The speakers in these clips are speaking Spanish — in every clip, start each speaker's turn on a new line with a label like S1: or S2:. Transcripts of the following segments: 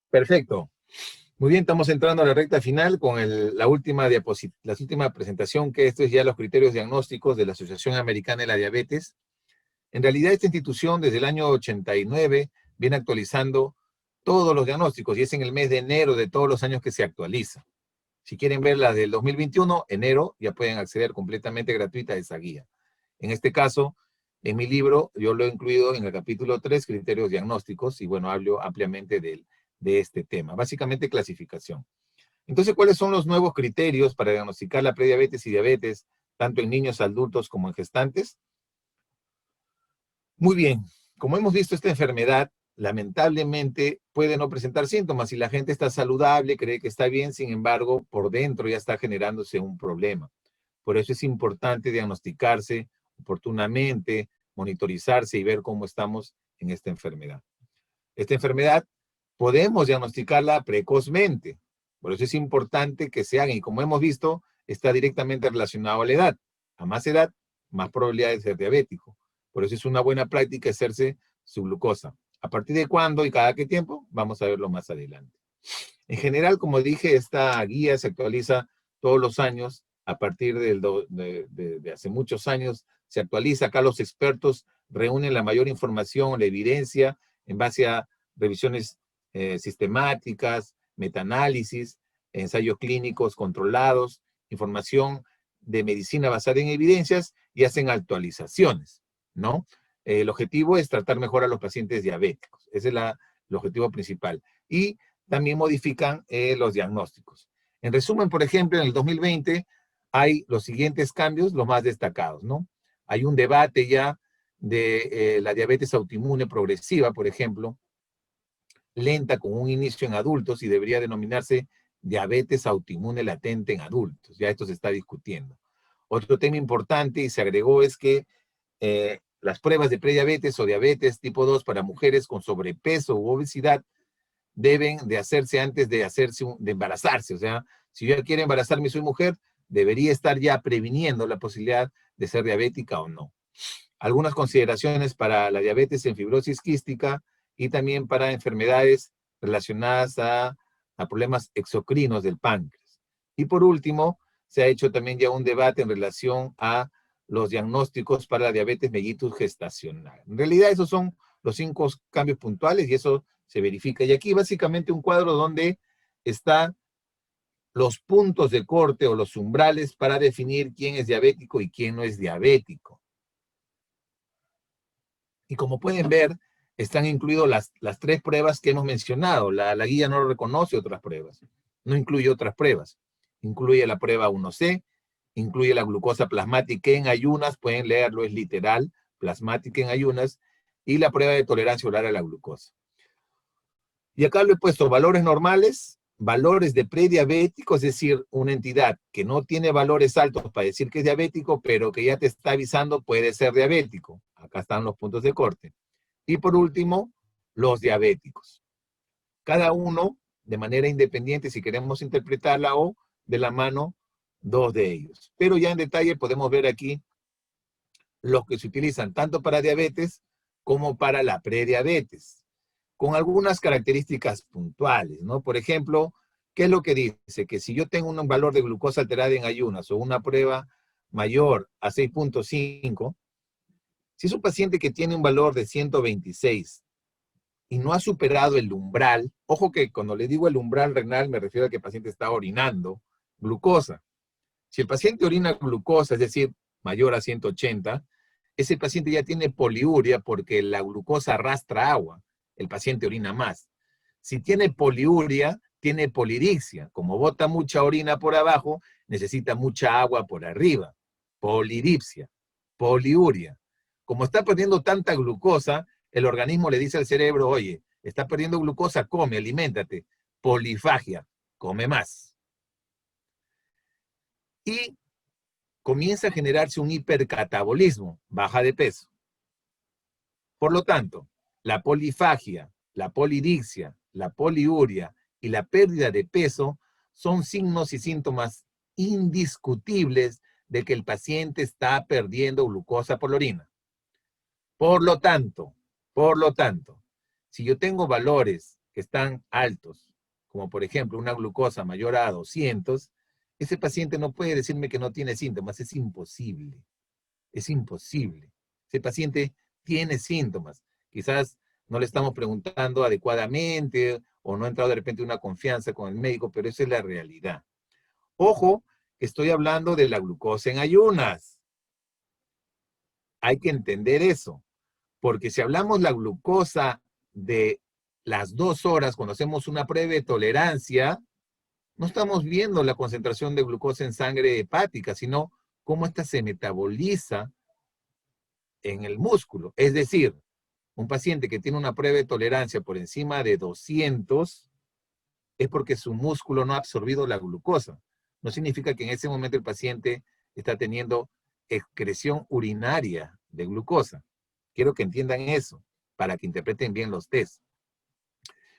S1: Perfecto. Muy bien, estamos entrando a la recta final con la última presentación, que esto es ya los criterios diagnósticos de la Asociación Americana de la Diabetes. En realidad, esta institución desde el año 89 viene actualizando todos los diagnósticos y es en el mes de enero de todos los años que se actualiza. Si quieren ver las del 2021, enero, ya pueden acceder completamente gratuita a esa guía. En este caso, en mi libro, yo lo he incluido en el capítulo 3, criterios diagnósticos, y bueno, hablo ampliamente de este tema. Básicamente, clasificación. Entonces, ¿cuáles son los nuevos criterios para diagnosticar la prediabetes y diabetes, tanto en niños, adultos como en gestantes? Muy bien, como hemos visto, esta enfermedad lamentablemente puede no presentar síntomas. Si la gente está saludable, cree que está bien, sin embargo, por dentro ya está generándose un problema. Por eso es importante diagnosticarse oportunamente, monitorizarse y ver cómo estamos en esta enfermedad. Esta enfermedad podemos diagnosticarla precozmente. Por eso es importante que se hagan. Y como hemos visto, está directamente relacionado a la edad. A más edad, más probabilidad de ser diabético. Por eso es una buena práctica hacerse su glucosa. ¿A partir de cuándo y cada qué tiempo? Vamos a verlo más adelante. En general, como dije, esta guía se actualiza todos los años. A partir de hace muchos años se actualiza. Acá los expertos reúnen la mayor información, la evidencia, en base a revisiones sistemáticas, metaanálisis, ensayos clínicos controlados, información de medicina basada en evidencias y hacen actualizaciones, ¿no? El objetivo es tratar mejor a los pacientes diabéticos. Ese es el objetivo principal. Y también modifican los diagnósticos. En resumen, por ejemplo, en el 2020 hay los siguientes cambios, los más destacados, ¿no? Hay un debate ya de la diabetes autoinmune progresiva, por ejemplo, lenta con un inicio en adultos y debería denominarse diabetes autoinmune latente en adultos. Ya esto se está discutiendo. Otro tema importante y se agregó es que las pruebas de prediabetes o diabetes tipo 2 para mujeres con sobrepeso u obesidad deben de hacerse antes de embarazarse. O sea, si yo quiero embarazarme y soy mujer, debería estar ya previniendo la posibilidad de ser diabética o no. Algunas consideraciones para la diabetes en fibrosis quística y también para enfermedades relacionadas a problemas exocrinos del páncreas. Y por último, se ha hecho también ya un debate en relación a los diagnósticos para la diabetes mellitus gestacional. En realidad, esos son los 5 cambios puntuales y eso se verifica. Y aquí básicamente un cuadro donde están los puntos de corte o los umbrales para definir quién es diabético y quién no es diabético. Y como pueden ver, están incluidas las 3 pruebas que hemos mencionado. La guía no reconoce otras pruebas, no incluye otras pruebas. Incluye la prueba 1C, incluye la glucosa plasmática en ayunas, pueden leerlo, es literal, plasmática en ayunas, y la prueba de tolerancia oral a la glucosa. Y acá lo he puesto valores normales, valores de prediabético, es decir, una entidad que no tiene valores altos para decir que es diabético, pero que ya te está avisando puede ser diabético. Acá están los puntos de corte. Y por último, los diabéticos. Cada uno de manera independiente, si queremos interpretarla, o de la mano, 2 de ellos. Pero ya en detalle podemos ver aquí los que se utilizan tanto para diabetes como para la prediabetes, con algunas características puntuales, ¿no? Por ejemplo, ¿qué es lo que dice? Que si yo tengo un valor de glucosa alterada en ayunas o una prueba mayor a 6.5, si es un paciente que tiene un valor de 126 y no ha superado el umbral, ojo que cuando le digo el umbral renal me refiero a que el paciente está orinando glucosa. Si el paciente orina glucosa, es decir, mayor a 180, ese paciente ya tiene poliuria porque la glucosa arrastra agua. El paciente orina más. Si tiene poliuria, tiene polirixia. Como bota mucha orina por abajo, necesita mucha agua por arriba. Poliripsia, poliuria. Como está perdiendo tanta glucosa, el organismo le dice al cerebro, oye, está perdiendo glucosa, come, aliméntate. Polifagia, come más. Y comienza a generarse un hipercatabolismo, baja de peso. Por lo tanto, la polifagia, la polidixia, la poliuria y la pérdida de peso son signos y síntomas indiscutibles de que el paciente está perdiendo glucosa por la orina. Por lo tanto, si yo tengo valores que están altos, como por ejemplo una glucosa mayor a 200, ese paciente no puede decirme que no tiene síntomas, es imposible. Es imposible. Ese paciente tiene síntomas. Quizás no le estamos preguntando adecuadamente o no ha entrado de repente una confianza con el médico, pero esa es la realidad. Ojo, estoy hablando de la glucosa en ayunas. Hay que entender eso, porque si hablamos la glucosa de las 2 horas, cuando hacemos una prueba de tolerancia, no estamos viendo la concentración de glucosa en sangre hepática, sino cómo ésta se metaboliza en el músculo. Es decir, un paciente que tiene una prueba de tolerancia por encima de 200 es porque su músculo no ha absorbido la glucosa. No significa que en ese momento el paciente está teniendo excreción urinaria de glucosa. Quiero que entiendan eso para que interpreten bien los test.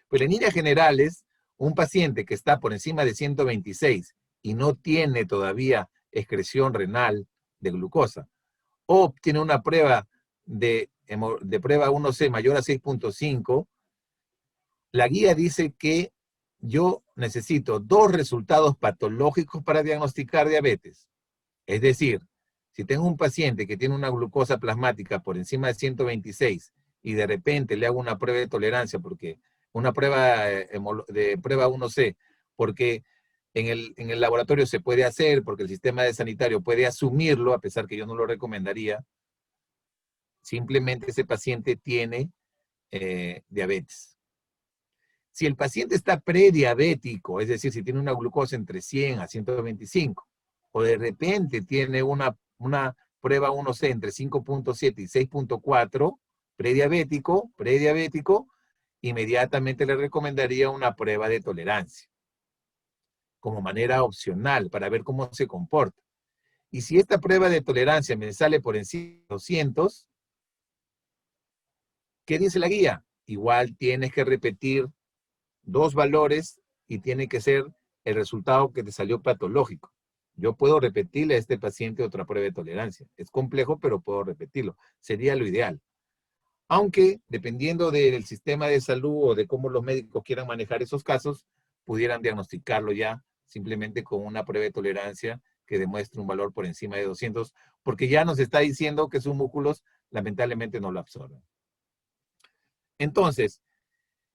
S1: Pues en líneas generales, un paciente que está por encima de 126 y no tiene todavía excreción renal de glucosa, o tiene una prueba de prueba 1C mayor a 6.5, la guía dice que yo necesito 2 resultados patológicos para diagnosticar diabetes. Es decir, si tengo un paciente que tiene una glucosa plasmática por encima de 126 y de repente le hago una prueba de tolerancia, porque una prueba de prueba 1C, porque en el laboratorio se puede hacer, porque el sistema de sanitario puede asumirlo, a pesar que yo no lo recomendaría, simplemente ese paciente tiene diabetes. Si el paciente está prediabético, es decir, si tiene una glucosa entre 100 a 125, o de repente tiene una prueba 1C entre 5.7 y 6.4, prediabético, inmediatamente le recomendaría una prueba de tolerancia, como manera opcional, para ver cómo se comporta. Y si esta prueba de tolerancia me sale por encima de 200, ¿qué dice la guía? Igual tienes que repetir 2 valores y tiene que ser el resultado que te salió patológico. Yo puedo repetirle a este paciente otra prueba de tolerancia. Es complejo, pero puedo repetirlo. Sería lo ideal. Aunque, dependiendo del sistema de salud o de cómo los médicos quieran manejar esos casos, pudieran diagnosticarlo ya simplemente con una prueba de tolerancia que demuestre un valor por encima de 200, porque ya nos está diciendo que sus músculos lamentablemente no lo absorben. Entonces,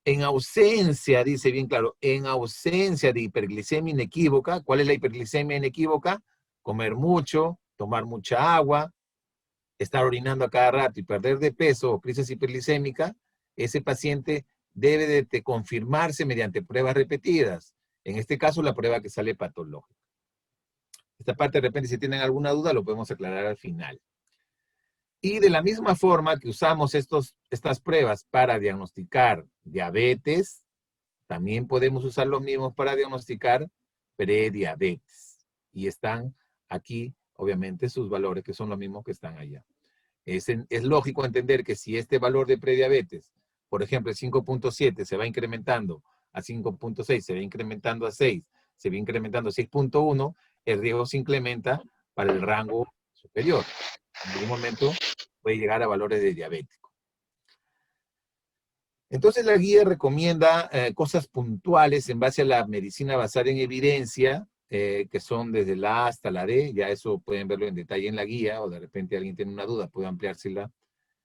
S1: en ausencia, dice bien claro, en ausencia de hiperglicemia inequívoca, ¿cuál es la hiperglicemia inequívoca? Comer mucho, tomar mucha agua, estar orinando a cada rato y perder de peso o crisis hiperglicémica, ese paciente debe de confirmarse mediante pruebas repetidas. En este caso, la prueba que sale patológica. Esta parte, de repente, si tienen alguna duda, lo podemos aclarar al final. Y de la misma forma que usamos estas pruebas para diagnosticar diabetes, también podemos usar los mismos para diagnosticar prediabetes. Y están aquí, obviamente, sus valores, que son los mismos que están allá. Es lógico entender que si este valor de prediabetes, por ejemplo, el 5.7 se va incrementando a 5.6, se va incrementando a 6, se va incrementando a 6.1, el riesgo se incrementa para el rango superior. En algún momento puede llegar a valores de diabético. Entonces la guía recomienda cosas puntuales en base a la medicina basada en evidencia, que son desde la A hasta la D, ya eso pueden verlo en detalle en la guía, o de repente alguien tiene una duda, puede ampliársela.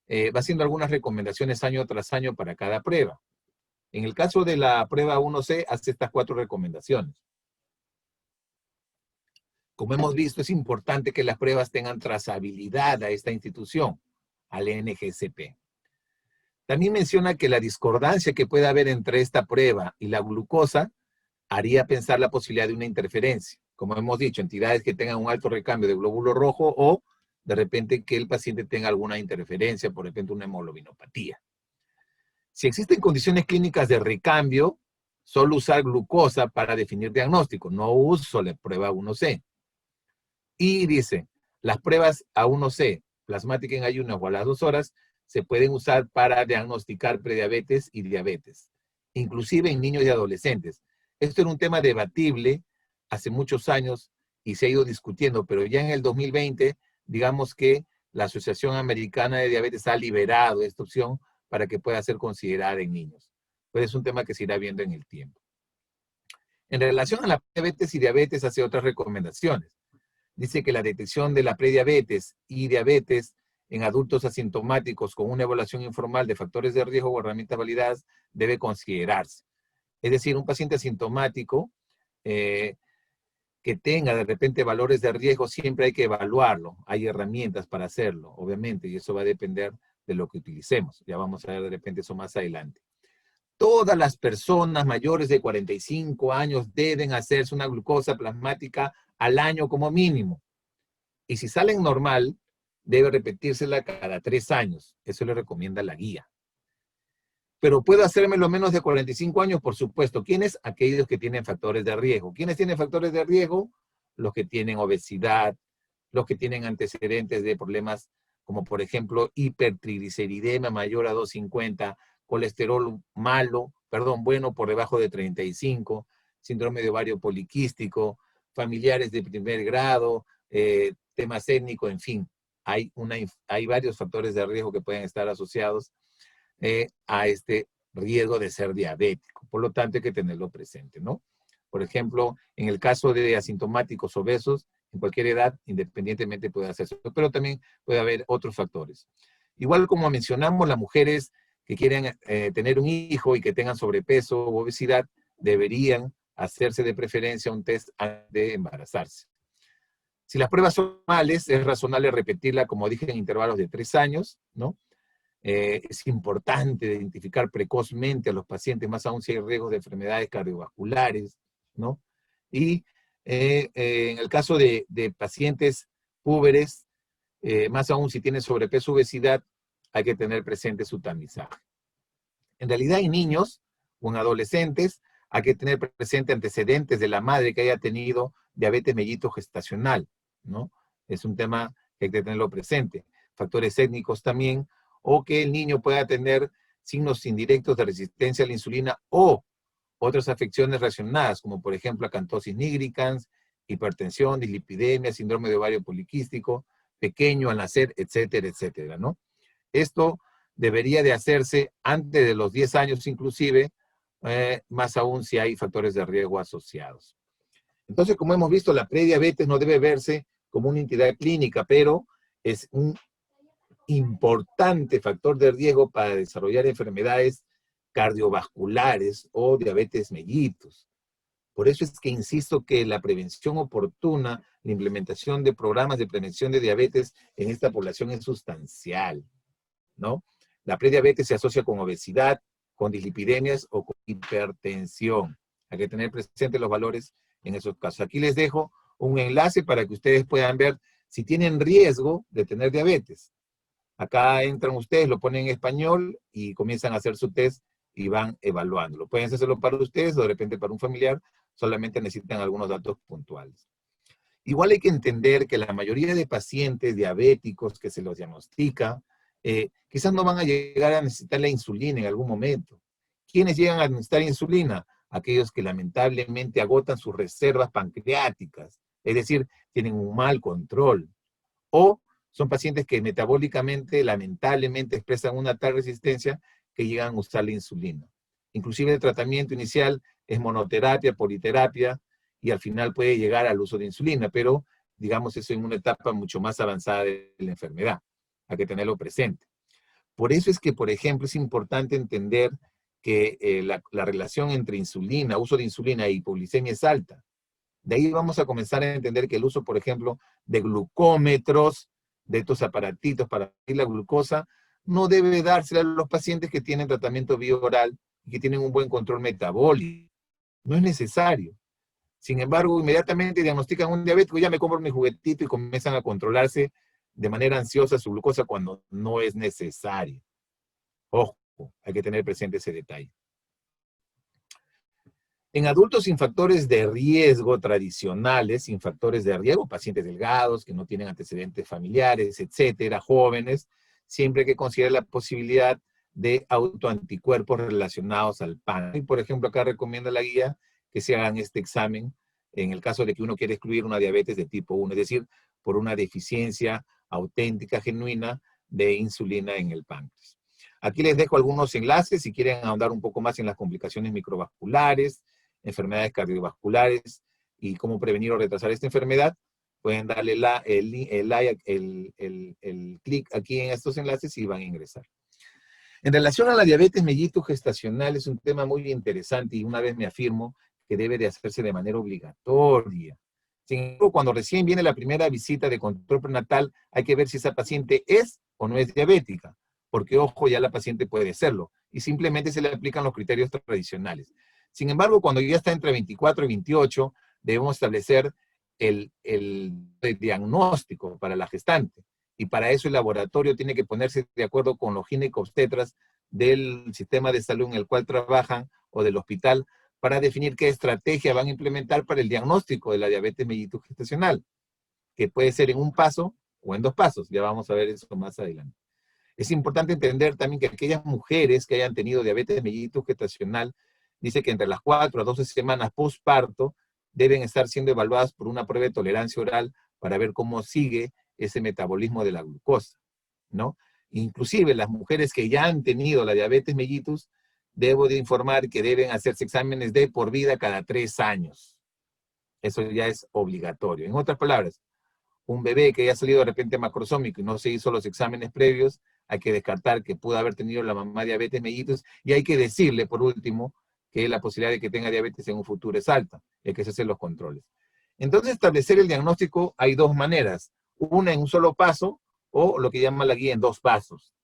S1: Va haciendo algunas recomendaciones año tras año para cada prueba. En el caso de la prueba 1C, hace estas 4 recomendaciones. Como hemos visto, es importante que las pruebas tengan trazabilidad a esta institución, al NGCP. También menciona que la discordancia que puede haber entre esta prueba y la glucosa haría pensar la posibilidad de una interferencia. Como hemos dicho, entidades que tengan un alto recambio de glóbulo rojo o de repente que el paciente tenga alguna interferencia, por ejemplo, una hemoglobinopatía. Si existen condiciones clínicas de recambio, solo usar glucosa para definir diagnóstico. No uso la prueba 1C. Y dice, las pruebas A1C, plasmática en ayunas o a las 2 horas, se pueden usar para diagnosticar prediabetes y diabetes, inclusive en niños y adolescentes. Esto era un tema debatible hace muchos años y se ha ido discutiendo, pero ya en el 2020, digamos que la Asociación Americana de Diabetes ha liberado esta opción para que pueda ser considerada en niños. Pues es un tema que se irá viendo en el tiempo. En relación a la diabetes y diabetes, hace otras recomendaciones. Dice que la detección de la prediabetes y diabetes en adultos asintomáticos con una evaluación informal de factores de riesgo o herramientas validadas debe considerarse. Es decir, un paciente asintomático que tenga de repente valores de riesgo, siempre hay que evaluarlo. Hay herramientas para hacerlo, obviamente, y eso va a depender de lo que utilicemos. Ya vamos a ver de repente eso más adelante. Todas las personas mayores de 45 años deben hacerse una glucosa plasmática al año como mínimo. Y si salen normal, debe repetírsela cada 3 años. Eso le recomienda la guía. Pero puedo hacérmelo menos de 45 años, por supuesto. ¿Quiénes? Aquellos que tienen factores de riesgo. ¿Quiénes tienen factores de riesgo? Los que tienen obesidad, los que tienen antecedentes de problemas como, por ejemplo, hipertrigliceridemia mayor a 250, colesterol bueno por debajo de 35, síndrome de ovario poliquístico, familiares de primer grado, temas étnicos, en fin. Hay varios factores de riesgo que pueden estar asociados a este riesgo de ser diabético. Por lo tanto, hay que tenerlo presente, ¿no? Por ejemplo, en el caso de asintomáticos obesos, en cualquier edad, independientemente puede hacerse, pero también puede haber otros factores. Igual como mencionamos, las mujeres que quieren tener un hijo y que tengan sobrepeso o obesidad, deberían hacerse de preferencia un test antes de embarazarse. Si las pruebas son normales, es razonable repetirla, como dije, en intervalos de 3 años, ¿no? Es importante identificar precozmente a los pacientes, más aún si hay riesgos de enfermedades cardiovasculares, ¿no? Y en el caso de pacientes púberes, más aún si tienen sobrepeso o obesidad, hay que tener presente su tamizaje. En realidad, en niños o en adolescentes, hay que tener presente antecedentes de la madre que haya tenido diabetes mellito gestacional, ¿no? Es un tema que hay que tenerlo presente. Factores étnicos también, o que el niño pueda tener signos indirectos de resistencia a la insulina o otras afecciones relacionadas, como por ejemplo acantosis nigricans, hipertensión, dislipidemia, síndrome de ovario poliquístico, pequeño al nacer, etcétera, etcétera, ¿no? Esto debería de hacerse antes de los 10 años inclusive, más aún si hay factores de riesgo asociados. Entonces, como hemos visto, la prediabetes no debe verse como una entidad clínica, pero es un importante factor de riesgo para desarrollar enfermedades cardiovasculares o diabetes mellitus. Por eso es que insisto que la prevención oportuna, la implementación de programas de prevención de diabetes en esta población es sustancial, ¿no? La prediabetes se asocia con obesidad, con dislipidemias o con hipertensión. Hay que tener presentes los valores en esos casos. Aquí les dejo un enlace para que ustedes puedan ver si tienen riesgo de tener diabetes. Acá entran ustedes, lo ponen en español y comienzan a hacer su test y van evaluándolo. Pueden hacerlo para ustedes o de repente para un familiar, solamente necesitan algunos datos puntuales. Igual hay que entender que la mayoría de pacientes diabéticos que se los diagnostica, quizás no van a llegar a necesitar la insulina en algún momento. ¿Quiénes llegan a necesitar insulina? Aquellos que lamentablemente agotan sus reservas pancreáticas, es decir, tienen un mal control. O son pacientes que metabólicamente, lamentablemente, expresan una tal resistencia que llegan a usar la insulina. Inclusive el tratamiento inicial es monoterapia, politerapia, y al final puede llegar al uso de insulina, pero digamos eso en una etapa mucho más avanzada de la enfermedad. Hay que tenerlo presente. Por eso es que, por ejemplo, es importante entender que la relación entre insulina, uso de insulina y hipoglicemia es alta. De ahí vamos a comenzar a entender que el uso, por ejemplo, de glucómetros, de estos aparatitos para medir la glucosa, no debe dársela a los pacientes que tienen tratamiento bioral y que tienen un buen control metabólico. No es necesario. Sin embargo, inmediatamente diagnostican un diabético, ya me compro mi juguetito y comienzan a controlarse de manera ansiosa su glucosa cuando no es necesario. Ojo, hay que tener presente ese detalle. En adultos sin factores de riesgo tradicionales, sin factores de riesgo, pacientes delgados, que no tienen antecedentes familiares, etcétera, jóvenes, siempre hay que considerar la posibilidad de autoanticuerpos relacionados al PAN. Y por ejemplo, acá recomienda la guía que se hagan este examen en el caso de que uno quiera excluir una diabetes de tipo 1, es decir, por una deficiencia auténtica, genuina de insulina en el páncreas. Aquí les dejo algunos enlaces si quieren ahondar un poco más en las complicaciones microvasculares, enfermedades cardiovasculares y cómo prevenir o retrasar esta enfermedad. Pueden darle el clic aquí en estos enlaces y van a ingresar. En relación a la diabetes mellitus gestacional, es un tema muy interesante y una vez me afirmo que debe de hacerse de manera obligatoria. Sin embargo, cuando recién viene la primera visita de control prenatal, hay que ver si esa paciente es o no es diabética, porque ojo, ya la paciente puede serlo, y simplemente se le aplican los criterios tradicionales. Sin embargo, cuando ya está entre 24 y 28, debemos establecer el diagnóstico para la gestante. Y para eso el laboratorio tiene que ponerse de acuerdo con los ginecobstetras del sistema de salud en el cual trabajan o del hospital para definir qué estrategia van a implementar para el diagnóstico de la diabetes mellitus gestacional, que puede ser en un paso o en 2 pasos. Ya vamos a ver eso más adelante. Es importante entender también que aquellas mujeres que hayan tenido diabetes mellitus gestacional, dice que entre las 4 a 12 semanas postparto deben estar siendo evaluadas por una prueba de tolerancia oral para ver cómo sigue ese metabolismo de la glucosa, ¿no? Inclusive las mujeres que ya han tenido la diabetes mellitus, debo de informar que deben hacerse exámenes de por vida cada 3 años. Eso ya es obligatorio. En otras palabras, un bebé que haya salido de repente macrosómico y no se hizo los exámenes previos, hay que descartar que pudo haber tenido la mamá diabetes mellitus y hay que decirle, por último, que la posibilidad de que tenga diabetes en un futuro es alta, y hay que hacerse los controles. Entonces, establecer el diagnóstico hay 2 maneras. Una en un solo paso o lo que llama la guía en 2 pasos.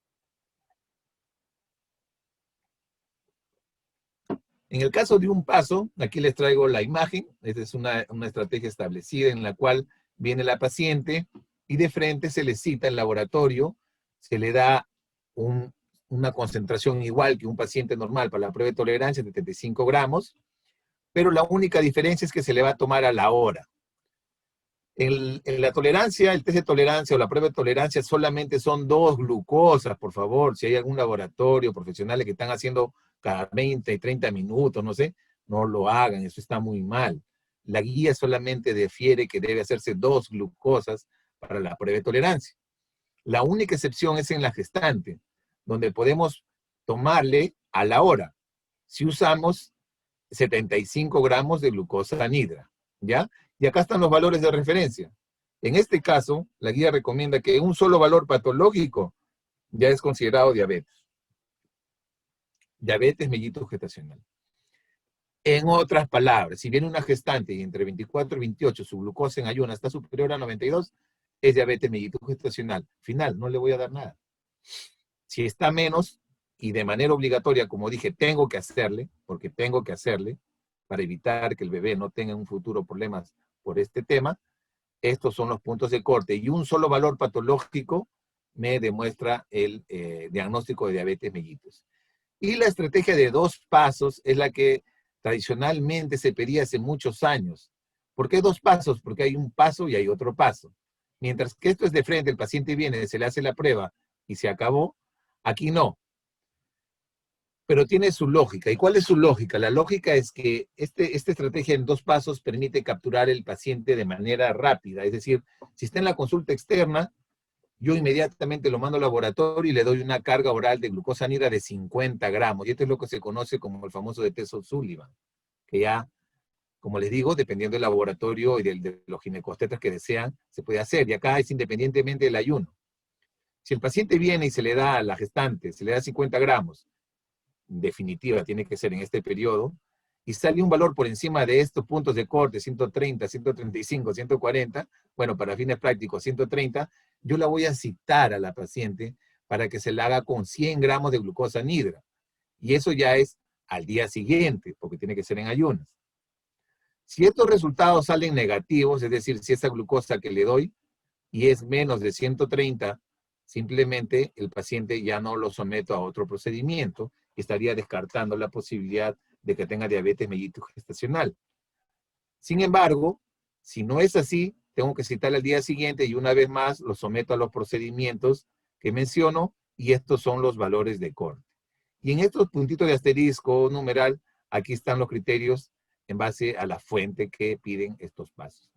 S1: En el caso de un paso, aquí les traigo la imagen. Esta es una estrategia establecida en la cual viene la paciente y de frente se le cita el laboratorio, se le da una concentración igual que un paciente normal para la prueba de tolerancia de 75 gramos, pero la única diferencia es que se le va a tomar a la hora. En la tolerancia, el test de tolerancia o la prueba de tolerancia solamente son 2 glucosas, por favor. Si hay algún laboratorio, profesionales que están haciendo cada 20 y 30 minutos, no sé, no lo hagan, eso está muy mal. La guía solamente difiere que debe hacerse 2 glucosas para la prueba de tolerancia. La única excepción es en la gestante, donde podemos tomarle a la hora, si usamos 75 gramos de glucosa anhidra, ¿ya? Y acá están los valores de referencia. En este caso, la guía recomienda que un solo valor patológico ya es considerado diabetes. Diabetes mellitus gestacional. En otras palabras, si viene una gestante y entre 24 y 28 su glucosa en ayunas está superior a 92, es diabetes mellitus gestacional. Final, no le voy a dar nada. Si está menos y de manera obligatoria, como dije, tengo que hacerle, porque tengo que hacerle, para evitar que el bebé no tenga en un futuro problemas por este tema, estos son los puntos de corte y un solo valor patológico me demuestra el diagnóstico de diabetes mellitus. Y la estrategia de 2 pasos es la que tradicionalmente se pedía hace muchos años. ¿Por qué 2 pasos? Porque hay un paso y hay otro paso. Mientras que esto es de frente, el paciente viene, se le hace la prueba y se acabó, aquí no. Pero tiene su lógica. ¿Y cuál es su lógica? La lógica es que esta estrategia en 2 pasos permite capturar el paciente de manera rápida. Es decir, si está en la consulta externa, yo inmediatamente lo mando al laboratorio y le doy una carga oral de glucosa anhidra de 50 gramos. Y esto es lo que se conoce como el famoso de test O'Sullivan, que ya, como les digo, dependiendo del laboratorio y de los ginecobstetras que desean, se puede hacer. Y acá es independientemente del ayuno. Si el paciente viene y se le da a la gestante, se le da 50 gramos, definitiva tiene que ser en este periodo, y sale un valor por encima de estos puntos de corte, 130, 135, 140, bueno, para fines prácticos, 130, yo la voy a citar a la paciente para que se la haga con 100 gramos de glucosa anhidra. Y eso ya es al día siguiente, porque tiene que ser en ayunas. Si estos resultados salen negativos, es decir, si esa glucosa que le doy y es menos de 130, simplemente el paciente ya no lo someto a otro procedimiento y estaría descartando la posibilidad de que tenga diabetes mellitus gestacional. Sin embargo, si no es así, tengo que citarle al día siguiente y una vez más lo someto a los procedimientos que menciono y estos son los valores de corte. Y en estos puntitos de asterisco numeral, aquí están los criterios en base a la fuente que piden estos pasos.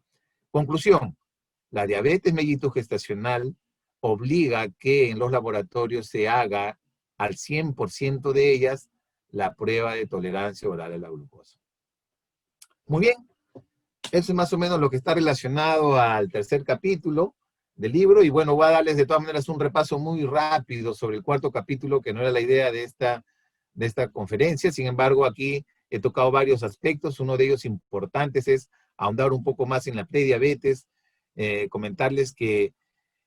S1: Conclusión, la diabetes mellitus gestacional obliga que en los laboratorios se haga al 100% de ellas la prueba de tolerancia oral a la glucosa. Muy bien, eso es más o menos lo que está relacionado al tercer capítulo del libro, y bueno, voy a darles de todas maneras un repaso muy rápido sobre el cuarto capítulo, que no era la idea de esta conferencia. Sin embargo, aquí he tocado varios aspectos. Uno de ellos importantes es ahondar un poco más en la prediabetes, comentarles que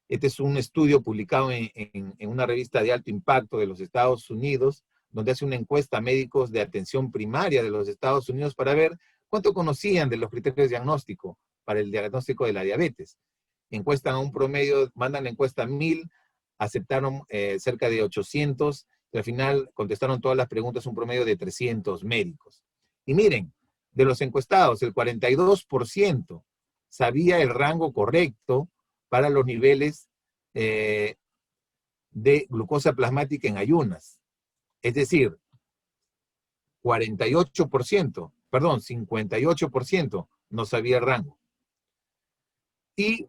S1: este es un estudio publicado en una revista de alto impacto de los Estados Unidos, donde hace una encuesta a médicos de atención primaria de los Estados Unidos para ver cuánto conocían de los criterios de diagnóstico para el diagnóstico de la diabetes. Encuestan a un promedio, mandan la encuesta a 1000, aceptaron cerca de 800, y al final contestaron todas las preguntas, un promedio de 300 médicos. Y miren, de los encuestados, el 42% sabía el rango correcto para los niveles de glucosa plasmática en ayunas. Es decir, 58% no sabía el rango. Y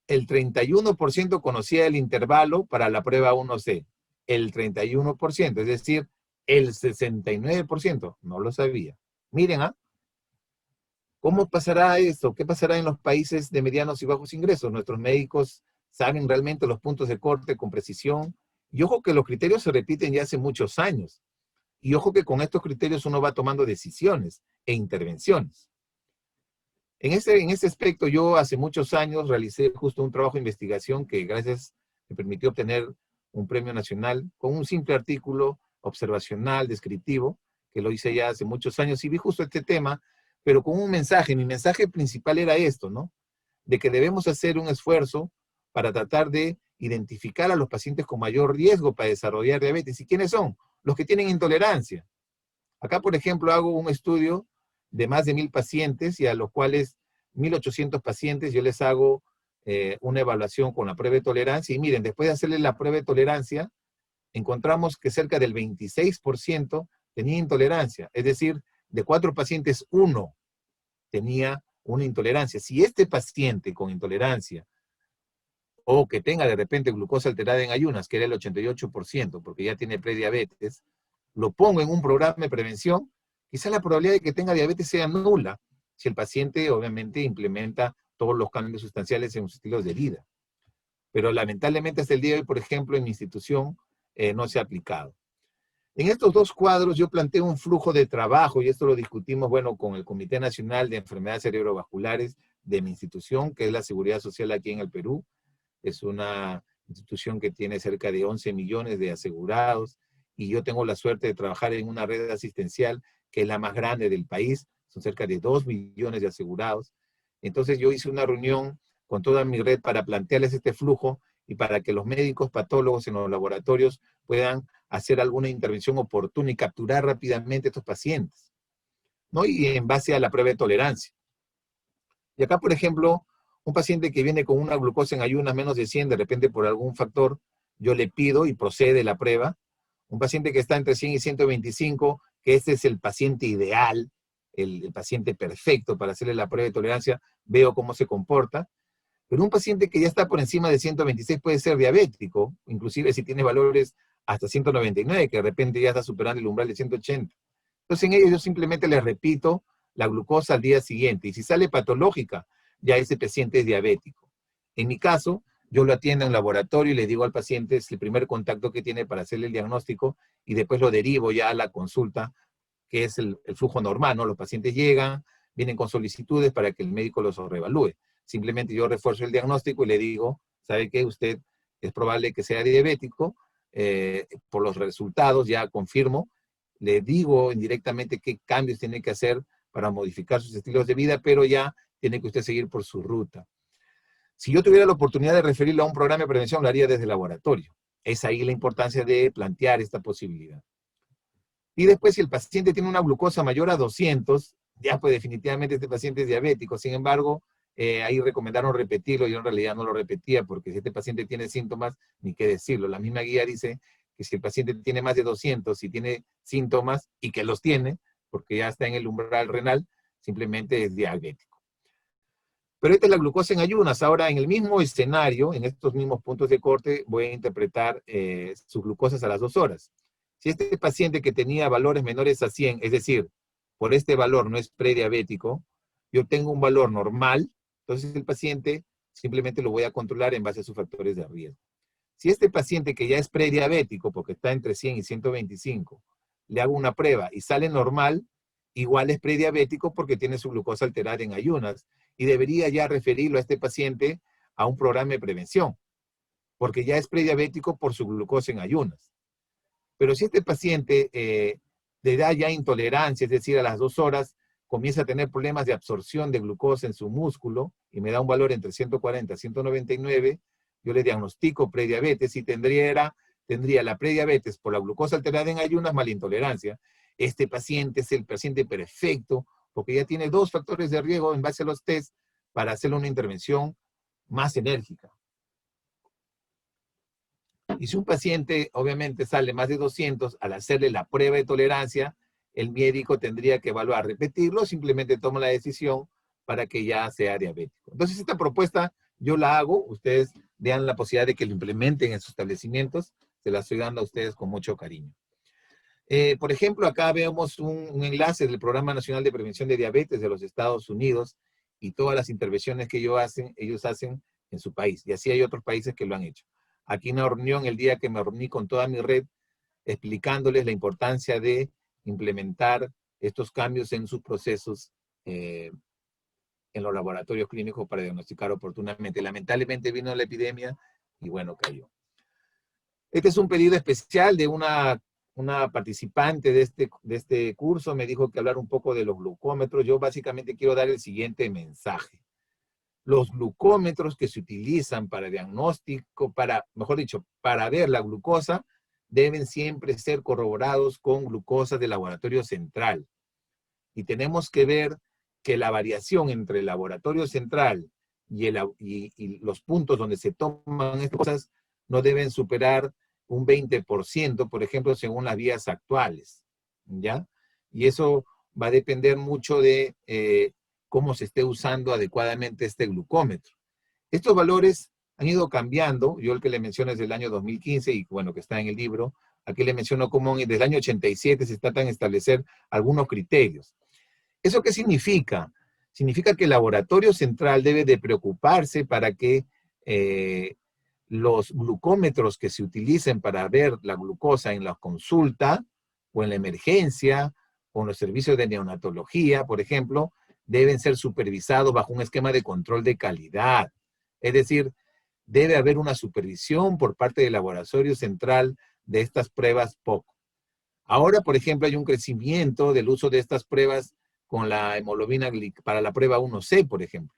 S1: el 31% conocía el intervalo para la prueba 1C. El 31%, es decir, el 69% no lo sabía. Miren, ¿cómo pasará esto? ¿Qué pasará en los países de medianos y bajos ingresos? Nuestros médicos saben realmente los puntos de corte con precisión. Y ojo que los criterios se repiten ya hace muchos años. Y ojo que con estos criterios uno va tomando decisiones e intervenciones. En ese aspecto, yo hace muchos años realicé justo un trabajo de investigación que gracias me permitió obtener un premio nacional con un simple artículo observacional, descriptivo, que lo hice ya hace muchos años y vi justo este tema, pero con un mensaje. Mi mensaje principal era esto, ¿no? De que debemos hacer un esfuerzo para tratar de identificar a los pacientes con mayor riesgo para desarrollar diabetes. ¿Y quiénes son? Los que tienen intolerancia. Acá, por ejemplo, hago un estudio de más de 1000 pacientes y a los cuales 1800 pacientes yo les hago una evaluación con la prueba de tolerancia. Y miren, después de hacerle la prueba de tolerancia, encontramos que cerca del 26% tenía intolerancia. Es decir, de 4 pacientes, 1 tenía una intolerancia. Si este paciente con intolerancia o que tenga de repente glucosa alterada en ayunas, que era el 88%, porque ya tiene prediabetes, lo pongo en un programa de prevención, quizá la probabilidad de que tenga diabetes sea nula, si el paciente obviamente implementa todos los cambios sustanciales en sus estilos de vida. Pero lamentablemente hasta el día de hoy, por ejemplo, en mi institución no se ha aplicado. En estos dos cuadros yo planteo un flujo de trabajo, y esto lo discutimos, bueno, con el Comité Nacional de Enfermedades Cerebrovasculares de mi institución, que es la Seguridad Social aquí en el Perú. Es una institución que tiene cerca de 11 millones de asegurados, y yo tengo la suerte de trabajar en una red asistencial que es la más grande del país, son cerca de 2 millones de asegurados. Entonces yo hice una reunión con toda mi red para plantearles este flujo y para que los médicos patólogos en los laboratorios puedan hacer alguna intervención oportuna y capturar rápidamente a estos pacientes, ¿no? Y en base a la prueba de tolerancia. Y acá, por ejemplo, un paciente que viene con una glucosa en ayunas menos de 100, de repente por algún factor, yo le pido y procede la prueba. Un paciente que está entre 100 y 125, que este es el paciente ideal, el paciente perfecto para hacerle la prueba de tolerancia, veo cómo se comporta. Pero un paciente que ya está por encima de 126 puede ser diabético, inclusive si tiene valores hasta 199, que de repente ya está superando el umbral de 180. Entonces en ellos yo simplemente les repito la glucosa al día siguiente, y si sale patológica, ya ese paciente es diabético. En mi caso, yo lo atiendo en laboratorio y le digo al paciente, es el primer contacto que tiene para hacerle el diagnóstico, y después lo derivo ya a la consulta, que es el flujo normal, ¿no? Los pacientes llegan, vienen con solicitudes para que el médico los reevalúe. Simplemente yo refuerzo el diagnóstico y le digo, ¿sabe qué? Usted es probable que sea diabético, por los resultados ya confirmo, le digo indirectamente qué cambios tiene que hacer para modificar sus estilos de vida, pero ya tiene que usted seguir por su ruta. Si yo tuviera la oportunidad de referirlo a un programa de prevención, lo haría desde el laboratorio. Es ahí la importancia de plantear esta posibilidad. Y después, si el paciente tiene una glucosa mayor a 200, ya pues definitivamente este paciente es diabético. Sin embargo, ahí recomendaron repetirlo, yo en realidad no lo repetía, porque si este paciente tiene síntomas, ni qué decirlo. La misma guía dice que si el paciente tiene más de 200 y tiene síntomas, y que los tiene, porque ya está en el umbral renal, simplemente es diabético. Pero esta es la glucosa en ayunas. Ahora, en el mismo escenario, en estos mismos puntos de corte, voy a interpretar sus glucosas a las 2 horas. Si este paciente que tenía valores menores a 100, es decir, por este valor no es prediabético, yo tengo un valor normal, entonces el paciente simplemente lo voy a controlar en base a sus factores de riesgo. Si este paciente que ya es prediabético, porque está entre 100 y 125, le hago una prueba y sale normal, igual es prediabético porque tiene su glucosa alterada en ayunas y debería ya referirlo a este paciente a un programa de prevención, porque ya es prediabético por su glucosa en ayunas. Pero si este paciente le da ya intolerancia, es decir, a las 2 horas, comienza a tener problemas de absorción de glucosa en su músculo y me da un valor entre 140 y 199, yo le diagnostico prediabetes y tendría la prediabetes por la glucosa alterada en ayunas más la intolerancia. Este paciente es el paciente perfecto porque ya tiene 2 factores de riesgo en base a los test para hacerle una intervención más enérgica. Y si un paciente obviamente sale más de 200, al hacerle la prueba de tolerancia, el médico tendría que evaluar, repetirlo, simplemente toma la decisión para que ya sea diabético. Entonces esta propuesta yo la hago, ustedes vean la posibilidad de que lo implementen en sus establecimientos, se la estoy dando a ustedes con mucho cariño. Por ejemplo, acá vemos un enlace del Programa Nacional de Prevención de Diabetes de los Estados Unidos y todas las intervenciones que ellos hacen en su país. Y así hay otros países que lo han hecho. Aquí en una reunión, el día que me reuní con toda mi red, explicándoles la importancia de implementar estos cambios en sus procesos en los laboratorios clínicos para diagnosticar oportunamente. Lamentablemente vino la epidemia y bueno, cayó. Este es un pedido especial de una participante de este curso. Me dijo que hablar un poco de los glucómetros. Yo básicamente quiero dar el siguiente mensaje. Los glucómetros que se utilizan para diagnóstico, mejor dicho, para ver la glucosa, deben siempre ser corroborados con glucosa de laboratorio central. Y tenemos que ver que la variación entre el laboratorio central y los puntos donde se toman estas cosas no deben superar un 20%, por ejemplo, según las vías actuales, ¿ya? Y eso va a depender mucho de cómo se esté usando adecuadamente este glucómetro. Estos valores han ido cambiando, yo el que le menciono es del año 2015 y bueno, que está en el libro, aquí le menciono cómo desde el año 87 se tratan de establecer algunos criterios. ¿Eso qué significa? Significa que el laboratorio central debe de preocuparse para que los glucómetros que se utilicen para ver la glucosa en la consulta o en la emergencia o en los servicios de neonatología, por ejemplo, deben ser supervisados bajo un esquema de control de calidad. Es decir, debe haber una supervisión por parte del laboratorio central de estas pruebas POC. Ahora, por ejemplo, hay un crecimiento del uso de estas pruebas con la hemoglobina para la prueba 1C, por ejemplo.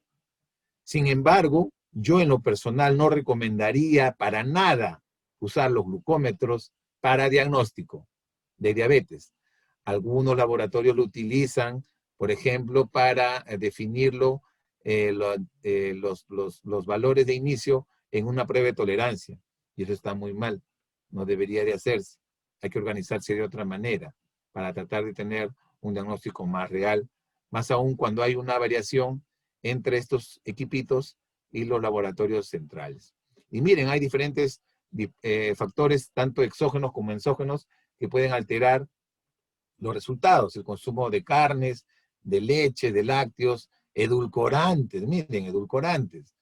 S1: Sin embargo, yo en lo personal no recomendaría para nada usar los glucómetros para diagnóstico de diabetes. Algunos laboratorios lo utilizan, por ejemplo, para definirlo, los valores de inicio en una prueba de tolerancia. Y eso está muy mal. No debería de hacerse. Hay que organizarse de otra manera para tratar de tener un diagnóstico más real, más aún cuando hay una variación entre estos equipitos y los laboratorios centrales. Y miren, hay diferentes factores, tanto exógenos como exógenos, que pueden alterar los resultados. El consumo de carnes, de leche, de lácteos, edulcorantes, miren, edulcorantes,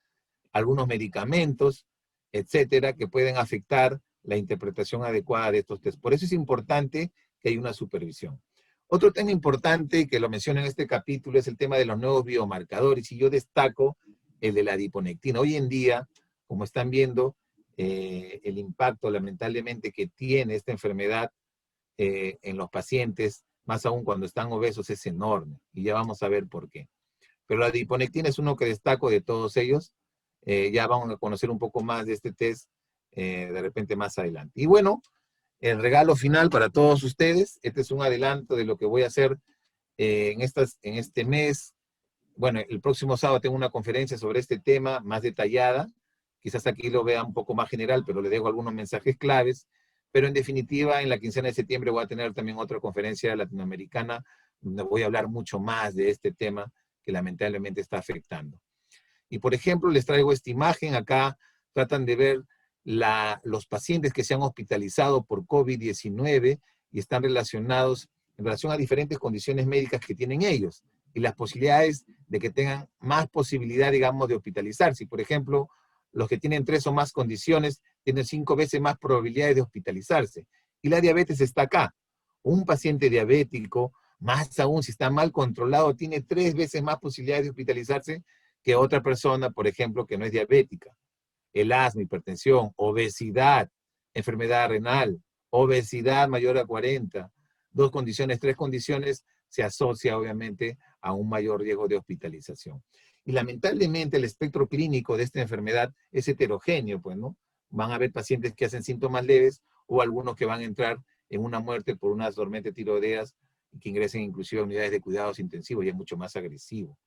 S1: algunos medicamentos, etcétera, que pueden afectar la interpretación adecuada de estos test. Por eso es importante que haya una supervisión. Otro tema importante que lo menciono en este capítulo es el tema de los nuevos biomarcadores, y yo destaco el de la adiponectina. Hoy en día, como están viendo, el impacto lamentablemente que tiene esta enfermedad en los pacientes, más aún cuando están obesos, es enorme, y ya vamos a ver por qué. Pero la adiponectina es uno que destaco de todos ellos. Ya vamos a conocer un poco más de este test de repente más adelante. Y bueno, el regalo final para todos ustedes. Este es un adelanto de lo que voy a hacer en este mes. Bueno, el próximo sábado tengo una conferencia sobre este tema más detallada. Quizás aquí lo vea un poco más general, pero le dejo algunos mensajes claves. Pero en definitiva, en la quincena de septiembre voy a tener también otra conferencia latinoamericana donde voy a hablar mucho más de este tema que lamentablemente está afectando. Y por ejemplo, les traigo esta imagen. Acá tratan de ver los pacientes que se han hospitalizado por COVID-19 y están relacionados en relación a diferentes condiciones médicas que tienen ellos y las posibilidades de que tengan más posibilidad, digamos, de hospitalizarse. Por ejemplo, los que tienen 3 o más condiciones tienen 5 veces más probabilidades de hospitalizarse. Y la diabetes está acá. Un paciente diabético, más aún si está mal controlado, tiene 3 veces más posibilidades de hospitalizarse que otra persona, por ejemplo, que no es diabética. El asma, hipertensión, obesidad, enfermedad renal, obesidad mayor a 40, 2 condiciones, 3 condiciones, se asocia obviamente a un mayor riesgo de hospitalización. Y lamentablemente el espectro clínico de esta enfermedad es heterogéneo, pues, ¿no? Van a haber pacientes que hacen síntomas leves o algunos que van a entrar en una muerte por unas dormentes tiroideas y que ingresen inclusive a unidades de cuidados intensivos y es mucho más agresivo.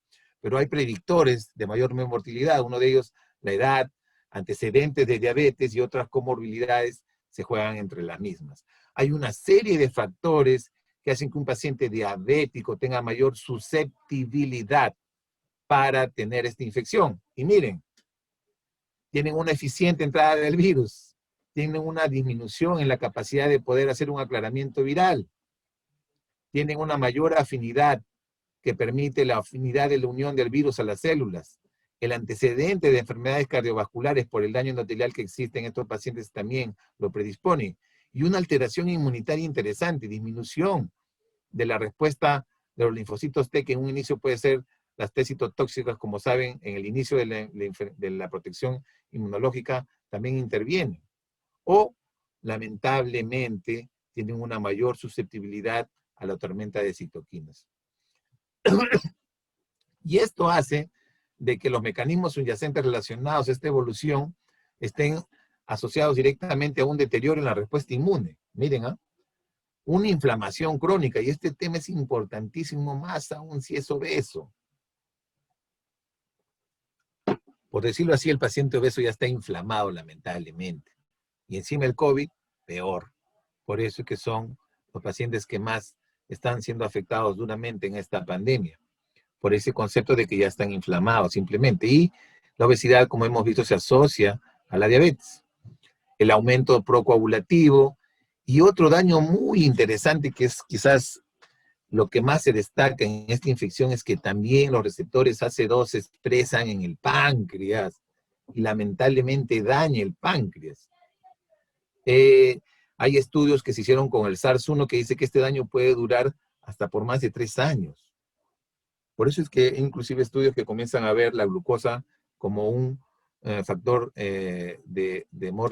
S1: Pero hay predictores de mayor mortalidad, uno de ellos la edad, antecedentes de diabetes y otras comorbilidades se juegan entre las mismas. Hay una serie de factores que hacen que un paciente diabético tenga mayor susceptibilidad para tener esta infección. Y miren, tienen una eficiente entrada del virus, tienen una disminución en la capacidad de poder hacer un aclaramiento viral, tienen una mayor afinidad que permite la afinidad de la unión del virus a las células. El antecedente de enfermedades cardiovasculares por el daño endotelial que existe en estos pacientes también lo predispone. Y una alteración inmunitaria interesante, disminución de la respuesta de los linfocitos T, que en un inicio puede ser las T citotóxicas, como saben, en el inicio de la protección inmunológica también intervienen. O, lamentablemente, tienen una mayor susceptibilidad a la tormenta de citoquinas. Y esto hace de que los mecanismos subyacentes relacionados a esta evolución estén asociados directamente a un deterioro en la respuesta inmune. Miren, una inflamación crónica, y este tema es importantísimo más aún si es obeso. Por decirlo así, el paciente obeso ya está inflamado lamentablemente. Y encima el COVID, peor. Por eso es que son los pacientes que más están siendo afectados duramente en esta pandemia. Por ese concepto de que ya están inflamados simplemente. Y la obesidad, como hemos visto, se asocia a la diabetes. El aumento procoagulativo y otro daño muy interesante que es quizás lo que más se destaca en esta infección es que también los receptores AC2 se expresan en el páncreas y lamentablemente daña el páncreas. Hay estudios que se hicieron con el SARS-1 que dice que este daño puede durar hasta por más de 3 años. Por eso es que inclusive estudios que comienzan a ver la glucosa como un factor de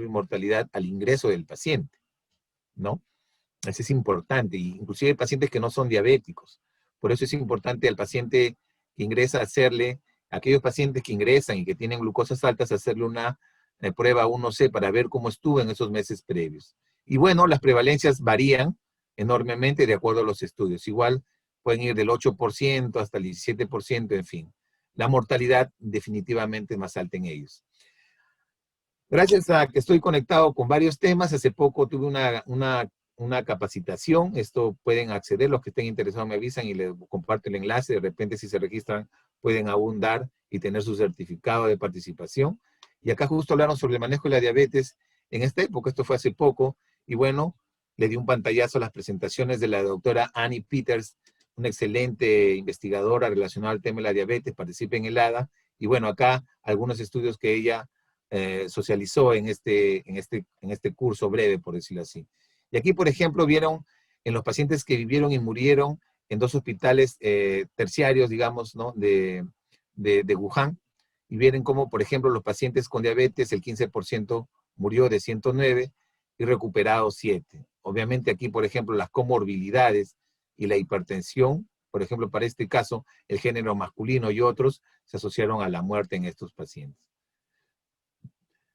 S1: mortalidad al ingreso del paciente, ¿no? Eso es importante, inclusive pacientes que no son diabéticos. Por eso es importante al paciente que ingresa hacerle, aquellos pacientes que ingresan y que tienen glucosas altas, hacerle una prueba 1C para ver cómo estuvo en esos meses previos. Y bueno, las prevalencias varían enormemente de acuerdo a los estudios. Igual pueden ir del 8% hasta el 17%, en fin. La mortalidad definitivamente es más alta en ellos. Gracias a que estoy conectado con varios temas, hace poco tuve una capacitación, esto pueden acceder, los que estén interesados me avisan y les comparto el enlace, de repente si se registran pueden aún dar y tener su certificado de participación. Y acá justo hablaron sobre el manejo de la diabetes en esta época, esto fue hace poco, y bueno, le di un pantallazo a las presentaciones de la doctora Annie Peters, una excelente investigadora relacionada al tema de la diabetes, participa en el ADA, y bueno, acá algunos estudios que ella socializó en este curso breve, por decirlo así. Y aquí, por ejemplo, vieron en los pacientes que vivieron y murieron en 2 hospitales terciarios, digamos, ¿no? de Wuhan, y vieron cómo, por ejemplo, los pacientes con diabetes, el 15% murió de 109 y recuperado 7. Obviamente aquí, por ejemplo, las comorbilidades y la hipertensión, por ejemplo, para este caso, el género masculino y otros se asociaron a la muerte en estos pacientes.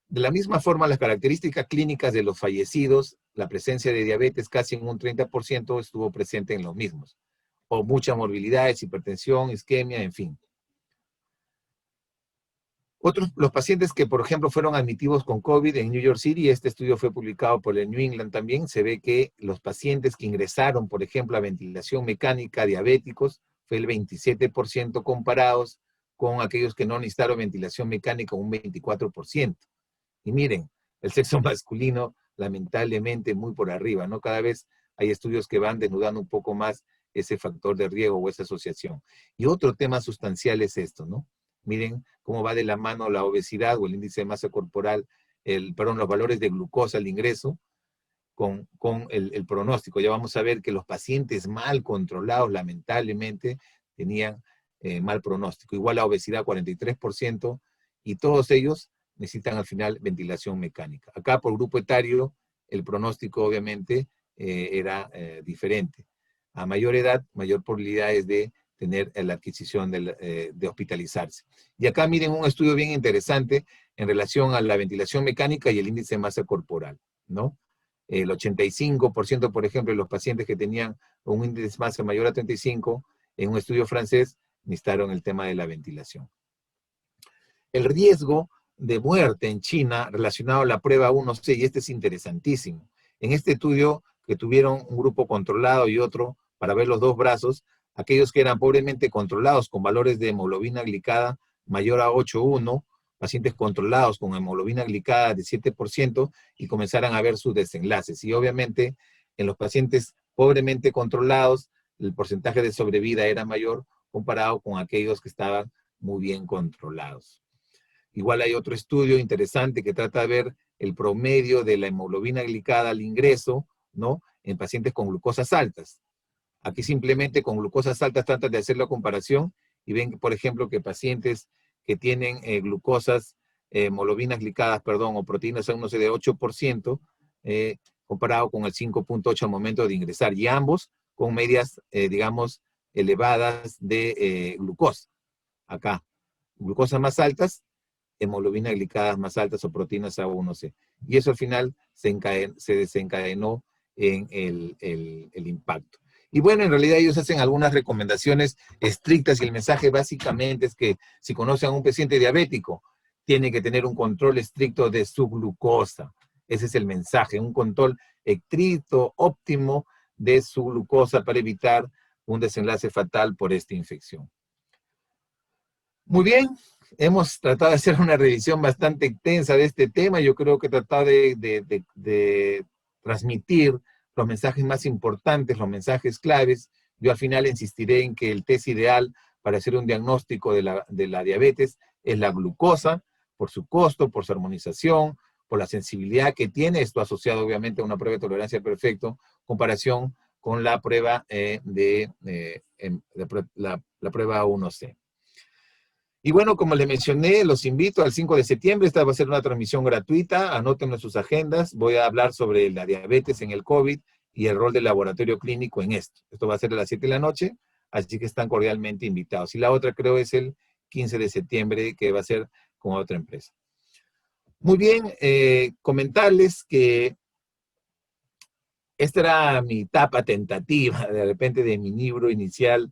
S1: De la misma forma, las características clínicas de los fallecidos, la presencia de diabetes casi en un 30% estuvo presente en los mismos, o mucha morbilidad, hipertensión, isquemia, en fin. Los pacientes que, por ejemplo, fueron admitidos con COVID en New York City, este estudio fue publicado por el New England también, se ve que los pacientes que ingresaron, por ejemplo, a ventilación mecánica, diabéticos, fue el 27% comparados con aquellos que no necesitaron ventilación mecánica, un 24%. Y miren, el sexo masculino, lamentablemente, muy por arriba, ¿no? Cada vez hay estudios que van desnudando un poco más ese factor de riesgo o esa asociación. Y otro tema sustancial es esto, ¿no? Miren cómo va de la mano la obesidad o el índice de masa corporal, los valores de glucosa al ingreso con el pronóstico. Ya vamos a ver que los pacientes mal controlados, lamentablemente, tenían mal pronóstico. Igual la obesidad, 43%, y todos ellos necesitan al final ventilación mecánica. Acá por grupo etario, el pronóstico obviamente era diferente. A mayor edad, mayor probabilidad es de tener la adquisición de hospitalizarse. Y acá miren un estudio bien interesante en relación a la ventilación mecánica y el índice de masa corporal, ¿no? El 85%, por ejemplo, de los pacientes que tenían un índice de masa mayor a 35, en un estudio francés, necesitaron el tema de la ventilación. El riesgo de muerte en China relacionado a la prueba 1C, y este es interesantísimo. En este estudio que tuvieron un grupo controlado y otro para ver los dos brazos, aquellos que eran pobremente controlados con valores de hemoglobina glicada mayor a 8,1, pacientes controlados con hemoglobina glicada de 7% y comenzaran a ver sus desenlaces. Y obviamente en los pacientes pobremente controlados, el porcentaje de sobrevida era mayor comparado con aquellos que estaban muy bien controlados. Igual hay otro estudio interesante que trata de ver el promedio de la hemoglobina glicada al ingreso, ¿no? En pacientes con glucosas altas. Aquí simplemente con glucosas altas tratan de hacer la comparación y ven, por ejemplo, que pacientes que tienen glucosas, hemoglobinas glicadas, perdón, o proteínas aún no sé, de 8%, comparado con el 5,8 al momento de ingresar, y ambos con medias, digamos, elevadas de glucosa. Acá, glucosas más altas, hemoglobinas glicadas más altas o proteínas A1C. Y eso al final se desencadenó en el impacto. Y bueno, en realidad ellos hacen algunas recomendaciones estrictas y el mensaje básicamente es que si conocen a un paciente diabético, tiene que tener un control estricto de su glucosa. Ese es el mensaje, un control estricto, óptimo de su glucosa para evitar un desenlace fatal por esta infección. Muy bien, hemos tratado de hacer una revisión bastante extensa de este tema. Yo creo que he tratado de transmitir los mensajes más importantes, los mensajes claves. Yo al final insistiré en que el test ideal para hacer un diagnóstico de la diabetes es la glucosa, por su costo, por su armonización, por la sensibilidad que tiene, esto asociado obviamente a una prueba de tolerancia perfecta, comparación con la prueba la prueba 1C. Y bueno, como les mencioné, los invito al 5 de septiembre. Esta va a ser una transmisión gratuita. Anoten en sus agendas. Voy a hablar sobre la diabetes en el COVID y el rol del laboratorio clínico en esto. Esto va a ser a las 7 de la noche, así que están cordialmente invitados. Y la otra creo es el 15 de septiembre, que va a ser con otra empresa. Muy bien, comentarles que esta era mi etapa tentativa, de repente, de mi libro inicial,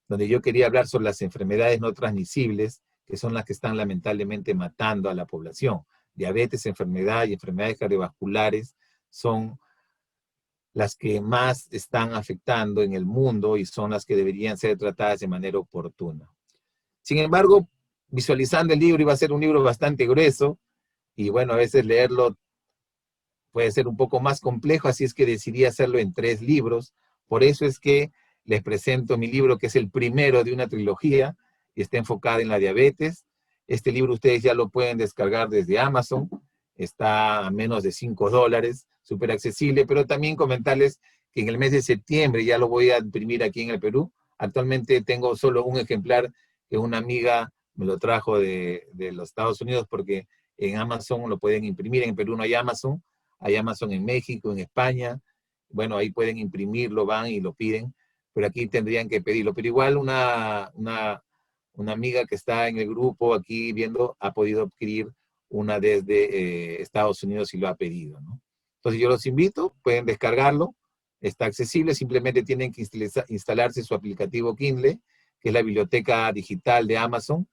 S1: donde yo quería hablar sobre las enfermedades no transmisibles, que son las que están lamentablemente matando a la población. Diabetes, enfermedad y enfermedades cardiovasculares son las que más están afectando en el mundo y son las que deberían ser tratadas de manera oportuna. Sin embargo, visualizando el libro, iba a ser un libro bastante grueso, y bueno, a veces leerlo puede ser un poco más complejo, así es que decidí hacerlo en 3 libros. Por eso es que les presento mi libro, que es el primero de una trilogía, y está enfocada en la diabetes. Este libro ustedes ya lo pueden descargar desde Amazon, está a menos de $5, súper accesible, pero también comentarles que en el mes de septiembre ya lo voy a imprimir aquí en el Perú. Actualmente tengo solo un ejemplar que una amiga me lo trajo de los Estados Unidos, porque en Amazon lo pueden imprimir, en Perú no hay Amazon en México, en España. Bueno, ahí pueden imprimirlo, van y lo piden, pero aquí tendrían que pedirlo. Pero igual una amiga que está en el grupo aquí viendo ha podido adquirir una desde Estados Unidos y lo ha pedido, ¿no? Entonces yo los invito, pueden descargarlo, está accesible, simplemente tienen que instalarse su aplicativo Kindle, que es la biblioteca digital de Amazon,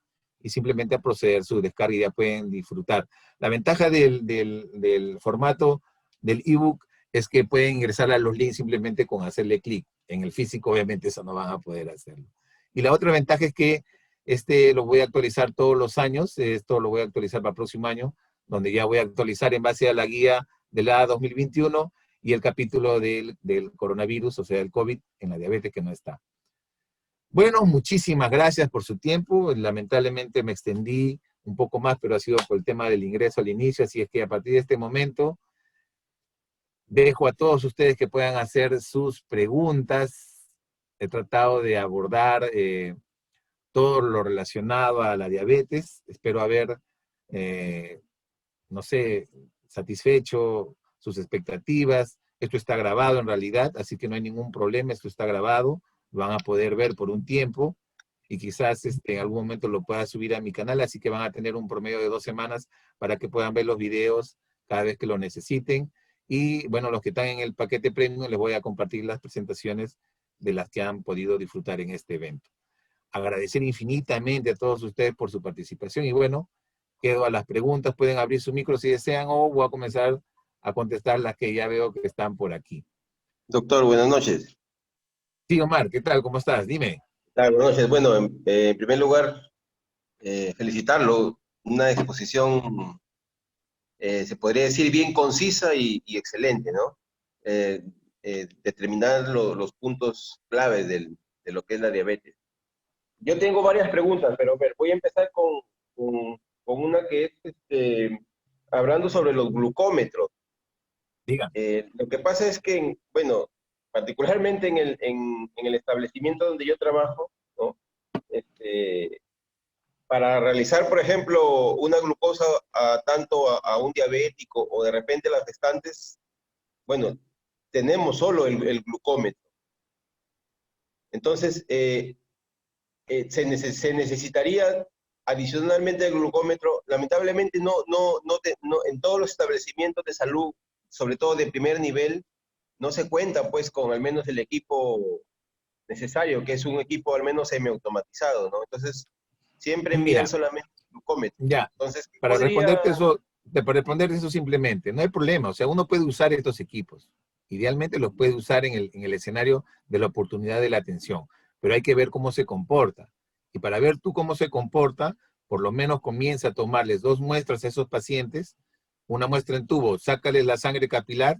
S1: y simplemente a proceder su descarga y ya pueden disfrutar. La ventaja del formato del ebook es que pueden ingresar a los links simplemente con hacerle clic. En el físico obviamente eso no van a poder hacerlo. Y la otra ventaja es que lo voy a actualizar todos los años, esto lo voy a actualizar para el próximo año, donde ya voy a actualizar en base a la guía de la 2021 y el capítulo del coronavirus, o sea, el COVID en la diabetes que no está. Bueno, muchísimas gracias por su tiempo. Lamentablemente me extendí un poco más, pero ha sido por el tema del ingreso al inicio, así es que a partir de este momento dejo a todos ustedes que puedan hacer sus preguntas. He tratado de abordar todo lo relacionado a la diabetes. Espero haber, no sé, satisfecho sus expectativas. Esto está grabado en realidad, así que no hay ningún problema, esto está grabado. Lo van a poder ver por un tiempo y quizás en algún momento lo pueda subir a mi canal, así que van a tener un promedio de 2 semanas para que puedan ver los videos cada vez que lo necesiten. Y bueno, los que están en el paquete premium les voy a compartir las presentaciones de las que han podido disfrutar en este evento. Agradecer infinitamente a todos ustedes por su participación y bueno, quedo a las preguntas, pueden abrir su micro si desean o voy a comenzar a contestar las que ya veo que están por aquí.
S2: Doctor, buenas noches.
S1: Sí, Omar, ¿qué tal? ¿Cómo estás? Dime.
S2: Buenas noches. Bueno, en primer lugar, felicitarlo. Una exposición, se podría decir, bien concisa y excelente, ¿no? Determinar los puntos claves de lo que es la diabetes. Yo tengo varias preguntas, pero a ver, voy a empezar con una que es hablando sobre los glucómetros.
S1: Diga.
S2: Lo que pasa es que, bueno, particularmente en el establecimiento donde yo trabajo, ¿no? Para realizar, por ejemplo, una glucosa tanto a un diabético o de repente las gestantes, bueno, tenemos solo el glucómetro. Entonces, se necesitaría adicionalmente el glucómetro. Lamentablemente no, en todos los establecimientos de salud, sobre todo de primer nivel, no se cuenta pues con al menos el equipo necesario, que es un equipo al menos semiautomatizado, ¿no? Entonces, siempre envían
S1: Mira,
S2: solamente el glucómetro.
S1: ya,
S2: Entonces, ¿qué
S1: para
S2: podría...?
S1: responderte eso simplemente, no hay problema, o sea, uno puede usar estos equipos. Idealmente los puede usar en el escenario de la oportunidad de la atención, pero hay que ver cómo se comporta. Y para ver tú cómo se comporta, por lo menos comienza a tomarles 2 muestras a esos pacientes, una muestra en tubo, sácale la sangre capilar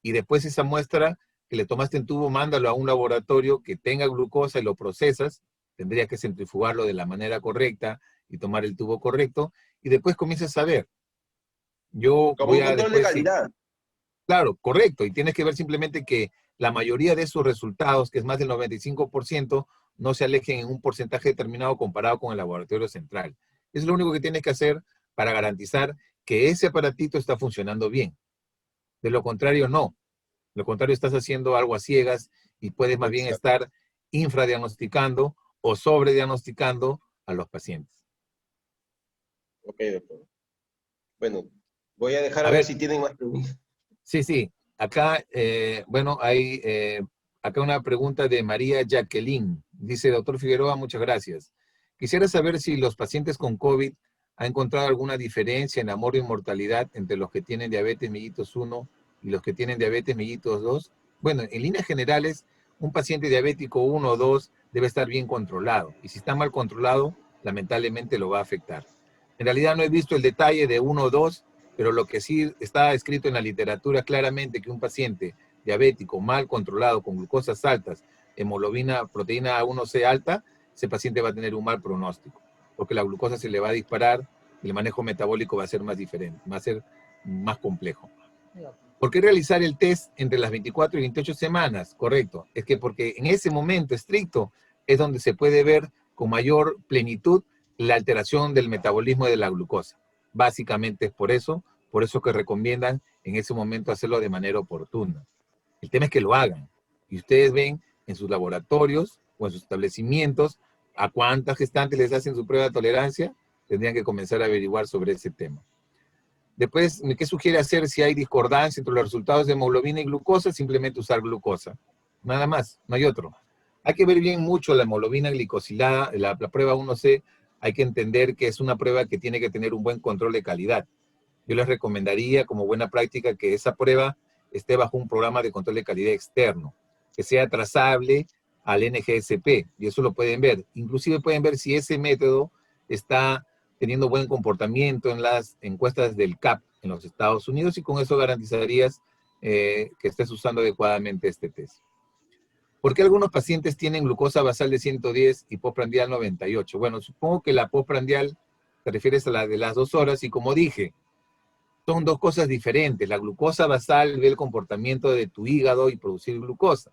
S1: y después esa muestra que le tomaste en tubo, mándalo a un laboratorio que tenga glucosa y lo procesas, tendría que centrifugarlo de la manera correcta y tomar el tubo correcto, y después comienzas a ver. Yo
S2: Como
S1: voy
S2: un
S1: a
S2: control de
S1: después,
S2: calidad.
S1: claro, correcto, y tienes que ver simplemente que la mayoría de esos resultados, que es más del 95%, no se alejen en un porcentaje determinado comparado con el laboratorio central. Es lo único que tienes que hacer para garantizar que ese aparatito está funcionando bien. De lo contrario, no. De lo contrario, estás haciendo algo a ciegas y puedes más bien
S2: Exacto.
S1: estar infradiagnosticando o sobrediagnosticando a los pacientes.
S2: Ok, doctor. Bueno, voy a dejar
S1: A
S2: a ver
S1: ver,
S2: si tienen más preguntas.
S1: sí, sí. Acá, bueno, hay acá una pregunta de María Jacqueline. Dice, doctor Figueroa, muchas gracias. Quisiera saber si los pacientes con COVID han encontrado alguna diferencia en amor y mortalidad entre los que tienen diabetes mellitus 1 y los que tienen diabetes mellitus 2. Bueno, en líneas generales, un paciente diabético 1 o 2 debe estar bien controlado. Y si está mal controlado, lamentablemente lo va a afectar. En realidad no he visto el detalle de 1 o 2, pero lo que sí está escrito en la literatura claramente que un paciente diabético mal controlado con glucosas altas, hemoglobina, proteína A1C alta, ese paciente va a tener un mal pronóstico, porque la glucosa se le va a disparar y el manejo metabólico va a ser más diferente, va a ser más complejo. ¿Por qué realizar el test entre las 24 y 28 semanas? Correcto, es que porque en ese momento estricto es donde se puede ver con mayor plenitud la alteración del metabolismo de la glucosa. Básicamente es por eso que recomiendan en ese momento hacerlo de manera oportuna. El tema es que lo hagan. Y ustedes ven en sus laboratorios o en sus establecimientos a cuántas gestantes les hacen su prueba de tolerancia, tendrían que comenzar a averiguar sobre ese tema. Después, ¿qué sugiere hacer si hay discordancia entre los resultados de hemoglobina y glucosa? Simplemente usar glucosa. Nada más, no hay otro. Hay que ver bien mucho la hemoglobina glicosilada, la prueba 1C, hay que entender que es una prueba que tiene que tener un buen control de calidad. Yo les recomendaría como buena práctica que esa prueba esté bajo un programa de control de calidad externo, que sea trazable al NGSP, y eso lo pueden ver. Inclusive pueden ver si ese método está teniendo buen comportamiento en las encuestas del CAP en los Estados Unidos, y con eso garantizarías que estés usando adecuadamente este test. ¿Por qué algunos pacientes tienen glucosa basal de 110 y postprandial 98? Bueno, supongo que la postprandial te refieres a la de las 2 horas, y como dije, son dos cosas diferentes. La glucosa basal ve el comportamiento de tu hígado y producir glucosa.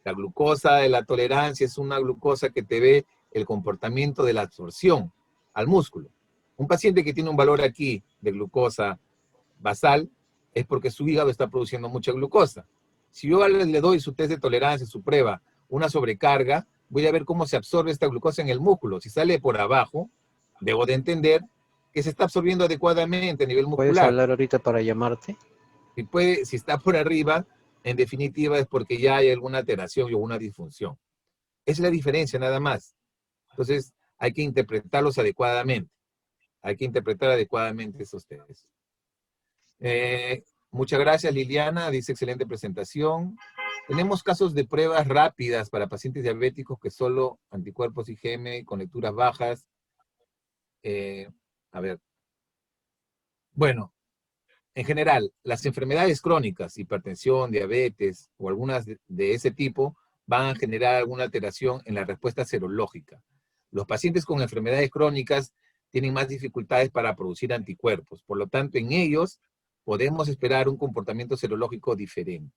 S1: La glucosa de la tolerancia es una glucosa que te ve el comportamiento de la absorción al músculo. Un paciente que tiene un valor aquí de glucosa basal es porque su hígado está produciendo mucha glucosa. Si yo le doy su test de tolerancia, su prueba, una sobrecarga, voy a ver cómo se absorbe esta glucosa en el músculo. Si sale por abajo, debo de entender que se está absorbiendo adecuadamente a nivel
S3: ¿Puedes
S1: muscular.
S3: hablar ahorita para llamarte?
S1: Si está por arriba, en definitiva es porque ya hay alguna alteración o una disfunción. Esa es la diferencia, nada más. Entonces, hay que interpretarlos adecuadamente. Hay que interpretar adecuadamente esos tests. Muchas gracias, Liliana. Dice, excelente presentación. Tenemos casos de pruebas rápidas para pacientes diabéticos que solo anticuerpos IgM con lecturas bajas. A ver. Bueno, en general, las enfermedades crónicas, hipertensión, diabetes o algunas de ese tipo, van a generar alguna alteración en la respuesta serológica. Los pacientes con enfermedades crónicas tienen más dificultades para producir anticuerpos. Por lo tanto, en ellos podemos esperar un comportamiento serológico diferente.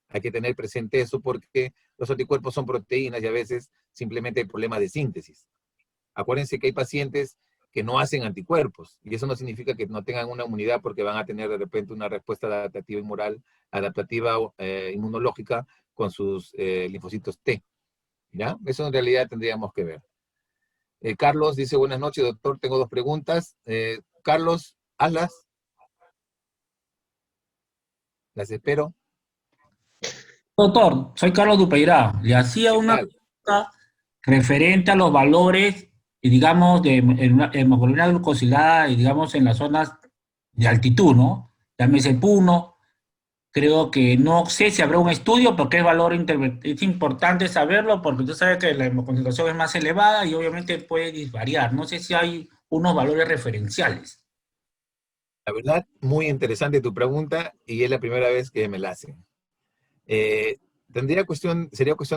S1: Hay que tener presente eso porque los anticuerpos son proteínas y a veces simplemente hay problemas de síntesis. Acuérdense que hay pacientes que no hacen anticuerpos, y eso no significa que no tengan una inmunidad, porque van a tener de repente una respuesta adaptativa inmunológica con sus linfocitos T, ¿ya? Eso en realidad tendríamos que ver. Carlos dice, buenas noches, doctor, tengo 2 preguntas. Carlos, hazlas. Las espero.
S4: Doctor, soy Carlos Dupeirá. Le hacía
S1: ¿Qué
S4: una
S1: tal?
S4: pregunta referente a los valores, y digamos, de hemoglobina glucosilada, y digamos, en las zonas de altitud, ¿no? Llámese Puno. Creo que no sé si habrá un estudio, porque es importante saberlo, porque usted sabe que la hemoconcentración es más elevada y obviamente puede variar. No sé si hay unos valores referenciales.
S1: La verdad, muy interesante tu pregunta, y es la primera vez que me la hacen. Sería cuestión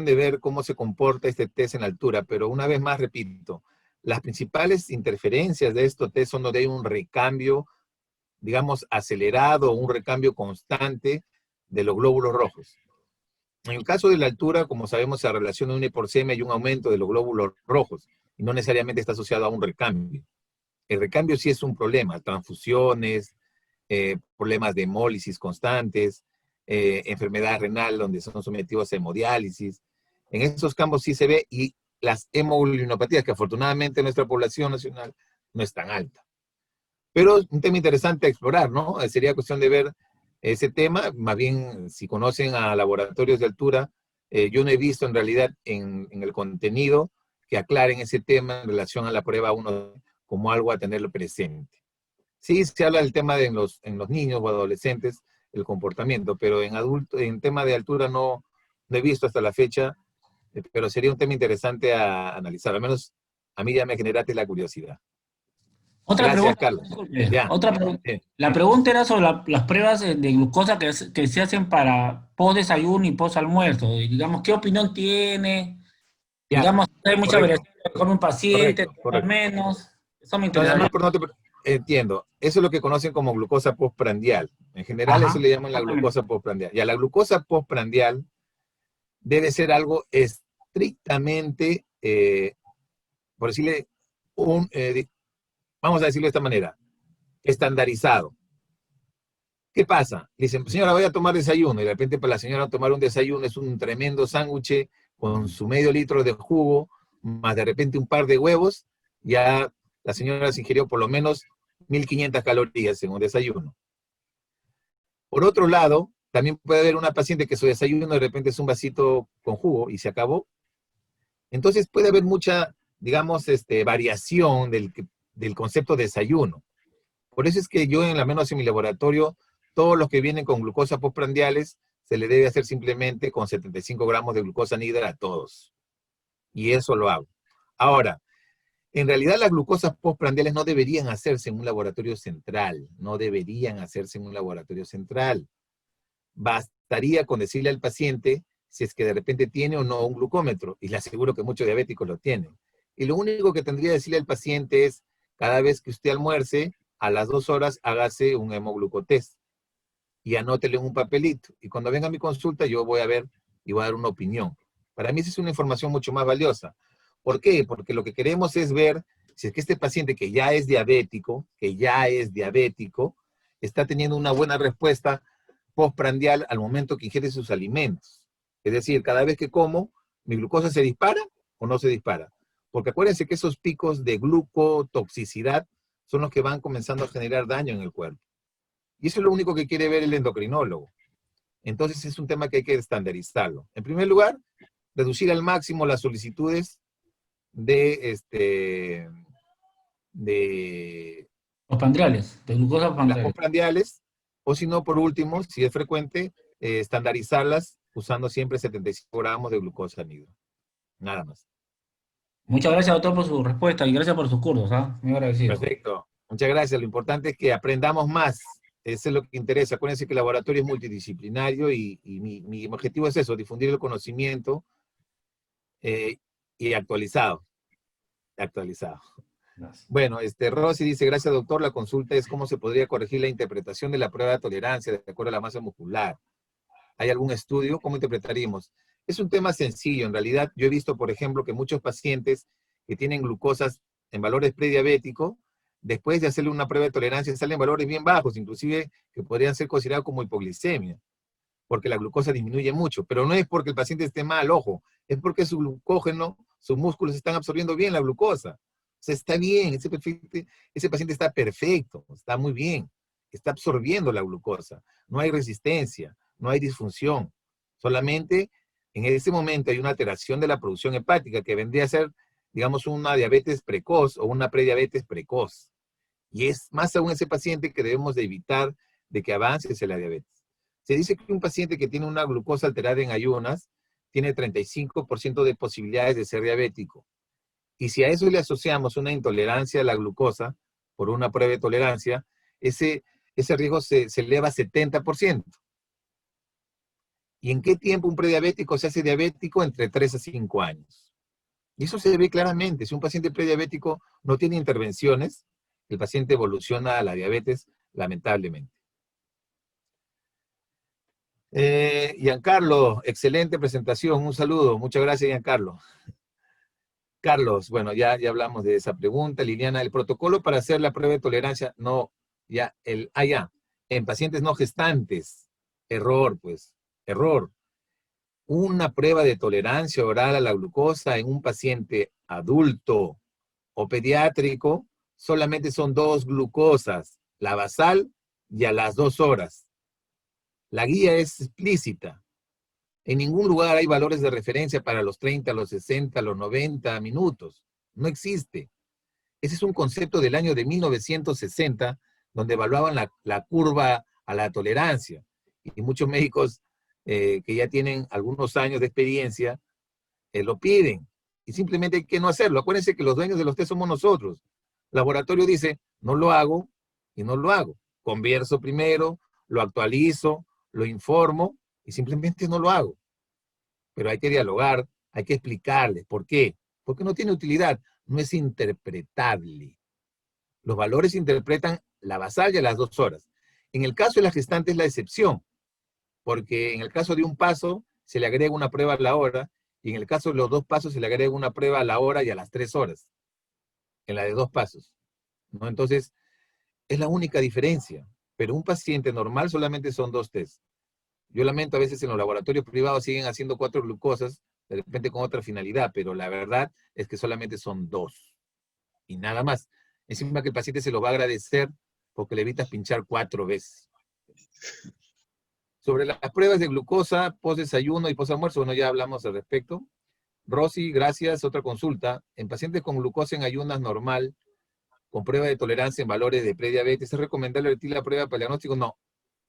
S1: de ver cómo se comporta este test en altura, pero una vez más repito, las principales interferencias de estos test son donde hay un recambio, digamos, acelerado, un recambio constante de los glóbulos rojos. En el caso de la altura, como sabemos, se relaciona un hiporcemia y un aumento de los glóbulos rojos, y no necesariamente está asociado a un recambio. El recambio sí es un problema, transfusiones, problemas de hemólisis constantes, enfermedad renal donde son sometidos a hemodiálisis. En esos campos sí se ve, y las hemoglobinopatías, que afortunadamente nuestra población nacional no es tan alta. Pero es un tema interesante a explorar, ¿no? Sería cuestión de ver ese tema. Más bien, si conocen a laboratorios de altura, yo no he visto en realidad en el contenido que aclaren ese tema en relación a la prueba 1 como algo a tenerlo presente. Sí, se habla del tema de en los niños o adolescentes, el comportamiento, pero en tema de altura no he visto hasta la fecha, pero sería un tema interesante a analizar. Al menos a mí ya me generaste la curiosidad.
S4: Otra
S1: Gracias,
S4: pregunta,
S1: Carlos.
S4: disculpe,
S1: Ya.
S4: otra pregunta.
S1: Bien.
S4: La pregunta era sobre las pruebas de glucosa que se hacen para post desayuno y post almuerzo. Y digamos, ¿qué opinión tiene?
S1: Ya,
S4: Digamos, hay mucha
S1: correcto,
S4: variación con un paciente,
S1: correcto,
S4: al
S1: correcto.
S4: menos. Eso me
S1: No, nada
S4: interesaría.
S1: más entiendo. Eso es lo que conocen como glucosa postprandial. En general, eso
S4: Ajá,
S1: le llaman la
S4: exactamente.
S1: glucosa postprandial. Y a la glucosa postprandial debe ser algo estrictamente, por decirle, vamos a decirlo de esta manera, estandarizado. ¿Qué pasa? Dicen, señora, voy a tomar desayuno, y de repente para la señora tomar un desayuno es un tremendo sándwich con su medio litro de jugo, más de repente un par de huevos, ya la señora se ingirió por lo menos 1.500 calorías en un desayuno. Por otro lado, también puede haber una paciente que su desayuno de repente es un vasito con jugo y se acabó. Entonces puede haber mucha, digamos, variación del concepto de desayuno. Por eso es que yo, en la menos en mi laboratorio, todos los que vienen con glucosa postprandiales, se le debe hacer simplemente con 75 gramos de glucosa nídera a todos. Y eso lo hago. Ahora, En realidad las glucosas postprandiales no deberían hacerse en un laboratorio central, no deberían hacerse en un laboratorio central. Bastaría con decirle al paciente si es que de repente tiene o no un glucómetro, y le aseguro que muchos diabéticos lo tienen. Y lo único que tendría que decirle al paciente es, cada vez que usted almuerce, a las 2 horas hágase un hemoglucotest y anótele en un papelito. Y cuando venga a mi consulta yo voy a ver y voy a dar una opinión. Para mí esa es una información mucho más valiosa. ¿Por qué? Porque lo que queremos es ver si es que este paciente que ya es diabético, está teniendo una buena respuesta postprandial al momento que ingiere sus alimentos. Es decir, cada vez que como, ¿mi glucosa se dispara o no se dispara? Porque acuérdense que esos picos de glucotoxicidad son los que van comenzando a generar daño en el cuerpo. Y eso es lo único que quiere ver el endocrinólogo. Entonces es un tema que hay que estandarizarlo. En primer lugar, reducir al máximo las solicitudes de
S4: Postprandiales, de glucosa
S1: las
S4: postprandiales.
S1: postprandiales, o si no, por último, si es frecuente, estandarizarlas usando siempre 75 gramos de glucosa anhidro. Nada más.
S4: Muchas gracias, doctor, por su respuesta y gracias por sus cursos, ¿ah? Muy agradecido.
S1: Perfecto. Muchas gracias. Lo importante es que aprendamos más. Eso es lo que interesa. Acuérdense que el laboratorio es multidisciplinario y mi objetivo es eso, difundir el conocimiento y actualizado. Actualizado.
S4: Gracias.
S1: Bueno, Rosy dice, gracias doctor, la consulta es cómo se podría corregir la interpretación de la prueba de tolerancia de acuerdo a la masa muscular. ¿Hay algún estudio? ¿Cómo interpretaríamos? Es un tema sencillo. En realidad, yo he visto, por ejemplo, que muchos pacientes que tienen glucosas en valores prediabéticos, después de hacerle una prueba de tolerancia, salen valores bien bajos, inclusive que podrían ser considerados como hipoglicemia, porque la glucosa disminuye mucho. Pero no es porque el paciente esté mal, ojo, es porque su glucógeno, sus músculos están absorbiendo bien la glucosa. O sea, está bien, ese paciente está perfecto, está muy bien, está absorbiendo la glucosa, no hay resistencia, no hay disfunción, solamente en ese momento hay una alteración de la producción hepática que vendría a ser, digamos, una diabetes precoz o una prediabetes precoz. Y es más aún ese paciente que debemos de evitar de que avance hacia la diabetes. Se dice que un paciente que tiene una glucosa alterada en ayunas tiene 35% de posibilidades de ser diabético. Y si a eso le asociamos una intolerancia a la glucosa por una prueba de tolerancia, ese riesgo se eleva a 70%. ¿Y en qué tiempo un prediabético se hace diabético? Entre 3 a 5 años. Y eso se ve claramente. Si un paciente prediabético no tiene intervenciones, el paciente evoluciona a la diabetes, lamentablemente. Giancarlo, excelente presentación. Un saludo. Muchas gracias, Giancarlo. Carlos, bueno, ya hablamos de esa pregunta. Liliana, el protocolo para hacer la prueba de tolerancia, no, en pacientes no gestantes. Error, pues, error. Una prueba de tolerancia oral a la glucosa en un paciente adulto o pediátrico solamente son 2 glucosas, la basal y a las 2 horas. La guía es explícita. En ningún lugar hay valores de referencia para los 30, los 60, los 90 minutos. No existe. Ese es un concepto del año de 1960, donde evaluaban la curva a la tolerancia. Y muchos médicos que ya tienen algunos años de experiencia lo piden. Y simplemente hay que no hacerlo. Acuérdense que los dueños de los test somos nosotros. El laboratorio dice, no lo hago y no lo hago. Converso primero, lo actualizo, lo informo y simplemente no lo hago. Pero hay que dialogar, hay que explicarles. ¿Por qué? Porque no tiene utilidad, no es interpretable. Los valores se interpretan la basal y a las 2 horas. En el caso de la gestante es la excepción, porque en el caso de un paso se le agrega una prueba a la hora, y en el caso de los 2 pasos se le agrega una prueba a la hora y a las 3 horas, en la de 2 pasos, ¿no? Entonces, es la única diferencia, pero un paciente normal solamente son 2 tests. Yo lamento, a veces en los laboratorios privados siguen haciendo 4 glucosas, de repente con otra finalidad, pero la verdad es que solamente son 2. Y nada más. Encima que el paciente se lo va a agradecer porque le evitas pinchar 4 veces. Sobre las pruebas de glucosa, post-desayuno y post-almuerzo, bueno, ya hablamos al respecto. Rosy, gracias. Otra consulta. En pacientes con glucosa en ayunas normal, con prueba de tolerancia en valores de prediabetes, ¿es recomendable repetir la prueba para el diagnóstico? No.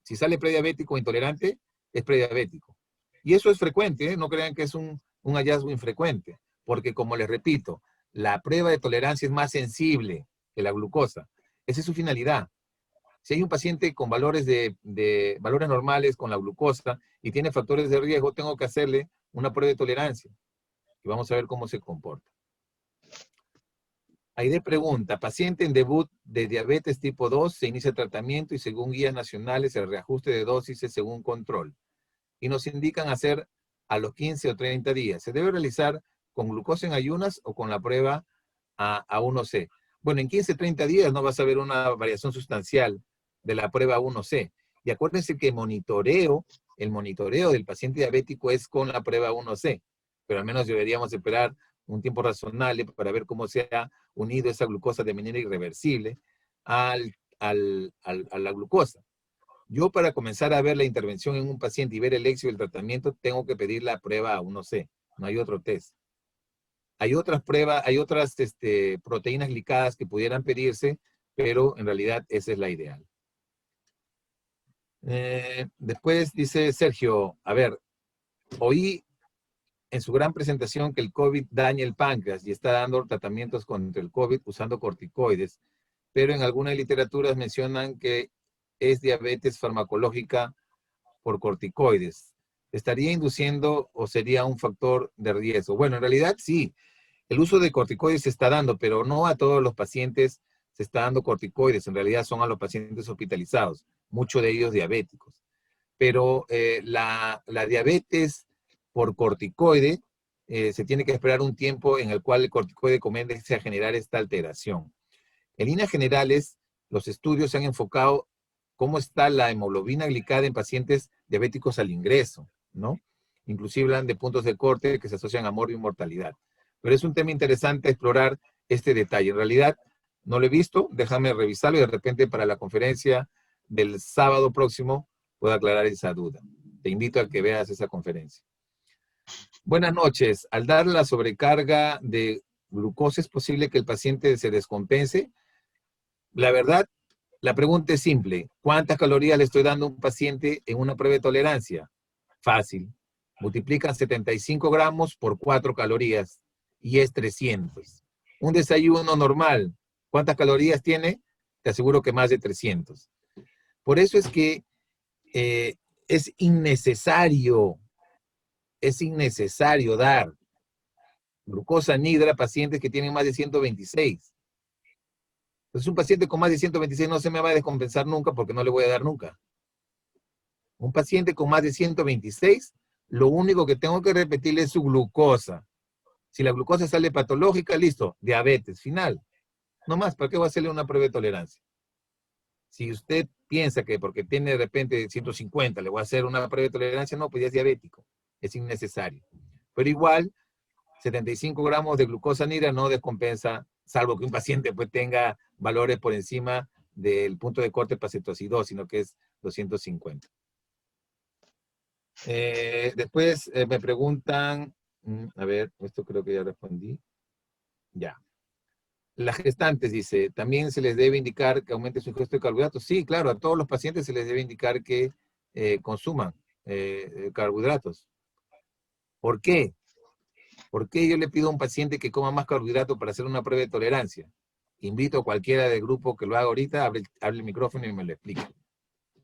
S1: Si sale prediabético o intolerante, es prediabético. Y eso es frecuente, ¿eh? No crean que es un hallazgo infrecuente, porque como les repito, La prueba de tolerancia es más sensible que la glucosa. Esa es su finalidad. Si hay un paciente con valores valores normales con la glucosa y tiene factores de riesgo, tengo que hacerle una prueba de tolerancia y vamos a ver cómo se comporta. Aide pregunta, paciente en debut de diabetes tipo 2, se inicia tratamiento y según guías nacionales el reajuste de dosis es según control. Y nos indican hacer a los 15 o 30 días. ¿Se debe realizar con glucosa en ayunas o con la prueba A1C? Bueno, en 15 o 30 días no vas a ver una variación sustancial de la prueba A1C. Y acuérdense que el monitoreo del paciente diabético es con la prueba A1C. Pero al menos deberíamos esperar un tiempo razonable para ver cómo se ha unido esa glucosa de manera irreversible a la glucosa. Yo para comenzar a ver la intervención en un paciente y ver el éxito del tratamiento, tengo que pedir la prueba A1C, no hay otro test. Hay otras pruebas, hay otras proteínas glicadas que pudieran pedirse, pero en realidad esa es la ideal. Después dice Sergio, a ver, oí en su gran presentación que el COVID daña el páncreas y está dando tratamientos contra el COVID usando corticoides, pero en algunas literaturas mencionan que es diabetes farmacológica por corticoides. ¿Estaría induciendo o sería un factor de riesgo? Bueno, en realidad sí, el uso de corticoides se está dando, pero no a todos los pacientes se está dando corticoides, en realidad son a los pacientes hospitalizados, muchos de ellos diabéticos. Pero la diabetes por corticoide se tiene que esperar un tiempo en el cual el corticoide comience a generar esta alteración. En líneas generales, los estudios se han enfocado cómo está la hemoglobina glicada en pacientes diabéticos al ingreso, ¿no? Inclusive hablan de puntos de corte que se asocian a morbo y mortalidad. Pero es un tema interesante explorar este detalle. En realidad, no lo he visto, déjame revisarlo y de repente para la conferencia del sábado próximo puedo aclarar esa duda. Te invito a que veas esa conferencia. Buenas noches. Al dar la sobrecarga de glucosa, ¿es posible que el paciente se descompense? La verdad, la pregunta es simple. ¿Cuántas calorías le estoy dando a un paciente en una prueba de tolerancia? Fácil. Multiplican 75 gramos por 4 calorías y es 300. Un desayuno normal, ¿cuántas calorías tiene? Te aseguro que más de 300. Por eso es que es innecesario dar glucosa anhidra a pacientes que tienen más de 126. Entonces un paciente con más de 126 no se me va a descompensar nunca porque no le voy a dar nunca. Un paciente con más de 126, lo único que tengo que repetirle es su glucosa. Si la glucosa sale patológica, listo, diabetes, final. No más, ¿para qué voy a hacerle una prueba de tolerancia? Si usted piensa que porque tiene de repente 150 le voy a hacer una prueba de tolerancia, no, pues ya es diabético. Es innecesario. Pero igual, 75 gramos de glucosa anhidra no descompensa, salvo que un paciente pues tenga valores por encima del punto de corte para cetoacidosis, sino que es 250. Después me preguntan, a ver, esto creo que ya respondí. Ya. Las gestantes, dice, ¿también se les debe indicar que aumente su ingesta de carbohidratos? Sí, claro, a todos los pacientes se les debe indicar que consuman carbohidratos. ¿Por qué? ¿Por qué yo le pido a un paciente que coma más carbohidratos para hacer una prueba de tolerancia? Invito a cualquiera del grupo que lo haga ahorita, hable el micrófono y me lo explique.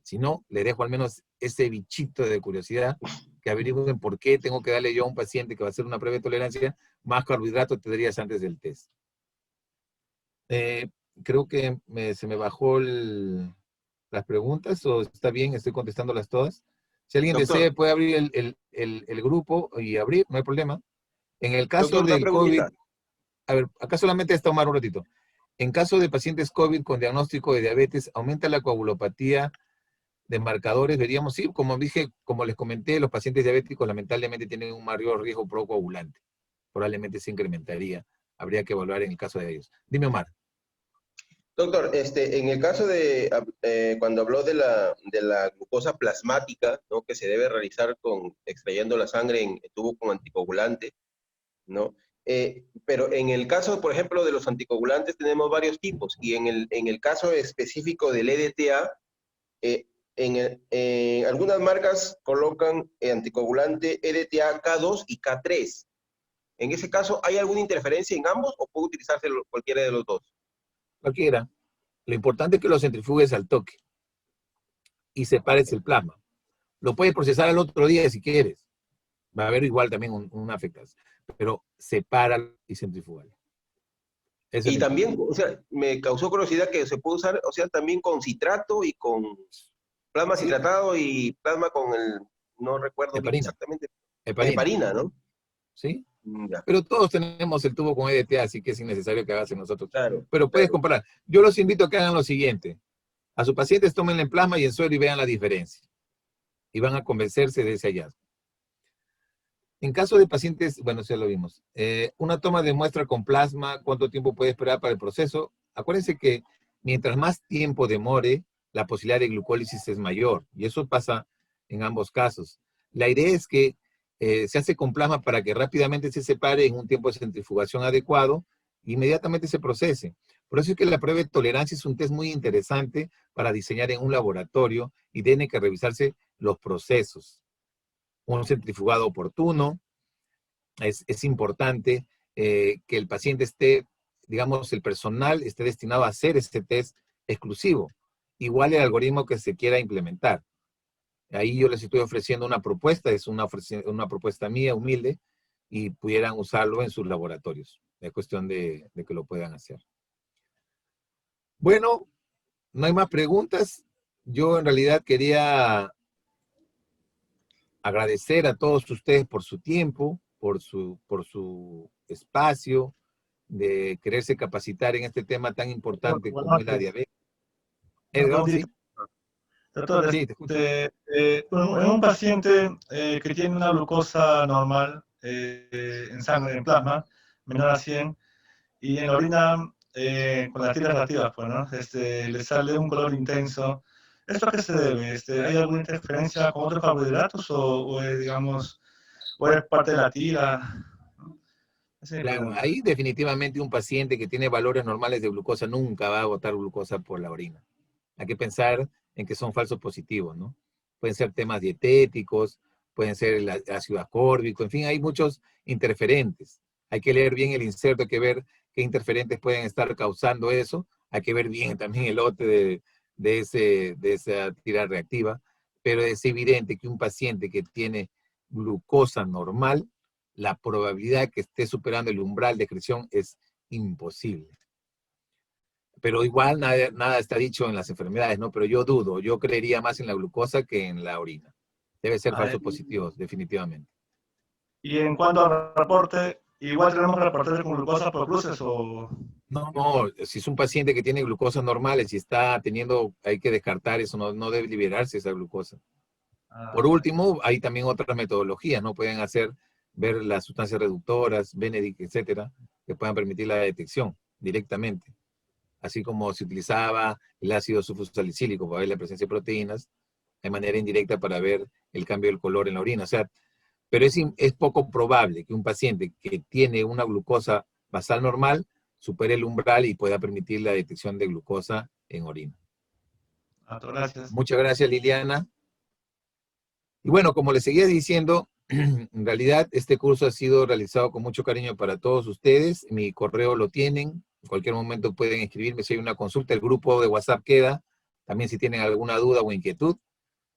S1: Si no, le dejo al menos ese bichito de curiosidad que averigüen por qué tengo que darle yo a un paciente que va a hacer una prueba de tolerancia más carbohidratos te darías antes del test. Creo que se me bajó las preguntas, o está bien, estoy contestándolas todas. Si alguien
S2: Doctor,
S1: desea, puede abrir el grupo y abrir, no hay problema. En el caso
S2: doctor, una
S1: del COVID,
S2: preguntita.
S1: a ver, acá solamente está Omar un ratito. En caso de pacientes COVID con diagnóstico de diabetes, ¿aumenta la coagulopatía de marcadores? Veríamos, sí, como dije, como les comenté, los pacientes diabéticos lamentablemente tienen un mayor riesgo procoagulante. Probablemente se incrementaría. Habría que evaluar en el caso de ellos. Dime, Omar.
S2: Doctor, en el caso de cuando habló de la glucosa plasmática, ¿no? Que se debe realizar extrayendo la sangre en tubo con anticoagulante, ¿no? Pero en el caso, por ejemplo, de los anticoagulantes tenemos varios tipos y en el caso específico del EDTA, algunas marcas colocan anticoagulante EDTA K2 y K3. En ese caso, ¿hay alguna interferencia en ambos o puede utilizarse cualquiera de los dos?
S1: Cualquiera. Lo importante es que lo centrifugues al toque y separes el plasma. Lo puedes procesar al otro día si quieres. Va a haber igual también una afectación. Pero sepáralo y centrifúgalo.
S2: Y también, o sea, me causó curiosidad que se puede usar, o sea, también con citrato y con plasma citratado y plasma con el, no recuerdo bien
S1: heparina.
S2: exactamente.
S1: Heparina.
S2: Heparina, ¿no?
S1: ¿Sí?
S2: Ya.
S1: Pero todos tenemos el tubo con EDTA, así que es innecesario que hagas en nosotros.
S2: Claro.
S1: Pero puedes comparar. Yo los invito a que hagan lo siguiente. A sus pacientes tómenle en plasma y en suero y vean la diferencia. Y van a convencerse de ese hallazgo. En caso de pacientes, bueno, ya lo vimos. Una toma de muestra con plasma, ¿cuánto tiempo puede esperar para el proceso? Acuérdense que mientras más tiempo demore, la posibilidad de glucólisis es mayor. Y eso pasa en ambos casos. La idea es que se hace con plasma para que rápidamente se separe en un tiempo de centrifugación adecuado e inmediatamente se procese. Por eso es que la prueba de tolerancia es un test muy interesante para diseñar en un laboratorio y tiene que revisarse los procesos. Un centrifugado oportuno, es importante que el paciente esté, digamos, el personal esté destinado a hacer este test exclusivo, igual el algoritmo que se quiera implementar. Ahí yo les estoy ofreciendo una propuesta, es una propuesta mía, humilde, y pudieran usarlo en sus laboratorios. Es cuestión de que lo puedan hacer. Bueno, no hay más preguntas. Yo en realidad quería agradecer a todos ustedes por su tiempo, por su espacio, de quererse capacitar en este tema tan importante como es la diabetes. Edgar, ¿sí?
S3: Doctor,
S1: Sí, te escucho.
S3: en un paciente que tiene una glucosa normal en sangre, en plasma, menor a 100, y en la orina, con las tiras reactivas, pues, ¿no? Le sale un color intenso. ¿Esto a qué se debe? ¿Hay alguna interferencia con otros carbohidratos o es, digamos, o es parte de la tira? Esa es mi
S1: Claro,
S3: pregunta.
S1: ahí definitivamente un paciente que tiene valores normales de glucosa nunca va a botar glucosa por la orina. Hay que pensar en que son falsos positivos, ¿no? Pueden ser temas dietéticos, pueden ser el ácido ascórbico, en fin, hay muchos interferentes. Hay que leer bien el inserto, hay que ver qué interferentes pueden estar causando eso. Hay que ver bien también el lote de esa tira reactiva. Pero es evidente que un paciente que tiene glucosa normal, la probabilidad que esté superando el umbral de excreción es imposible. Pero igual nada está dicho en las enfermedades, ¿no? Pero yo dudo, yo creería más en la glucosa que en la orina. Debe ser falsos positivos, definitivamente.
S3: Y en cuanto al reporte, igual tenemos que reportar con glucosa por cruces o...
S1: No, si es un paciente que tiene glucosas normales y está teniendo, hay que descartar eso, no debe liberarse esa glucosa. Por último, hay también otras metodologías, ¿no? Pueden ver las sustancias reductoras, Benedict, etcétera, que puedan permitir la detección directamente. Así como se utilizaba el ácido sulfosalicílico para ver la presencia de proteínas, de manera indirecta para ver el cambio del color en la orina. O sea, pero es poco probable que un paciente que tiene una glucosa basal normal supere el umbral y pueda permitir la detección de glucosa en orina.
S3: Gracias.
S1: Muchas gracias, Liliana. Y bueno, como les seguía diciendo, en realidad este curso ha sido realizado con mucho cariño para todos ustedes. Mi correo lo tienen. En cualquier momento pueden escribirme si hay una consulta. El grupo de WhatsApp queda. También si tienen alguna duda o inquietud.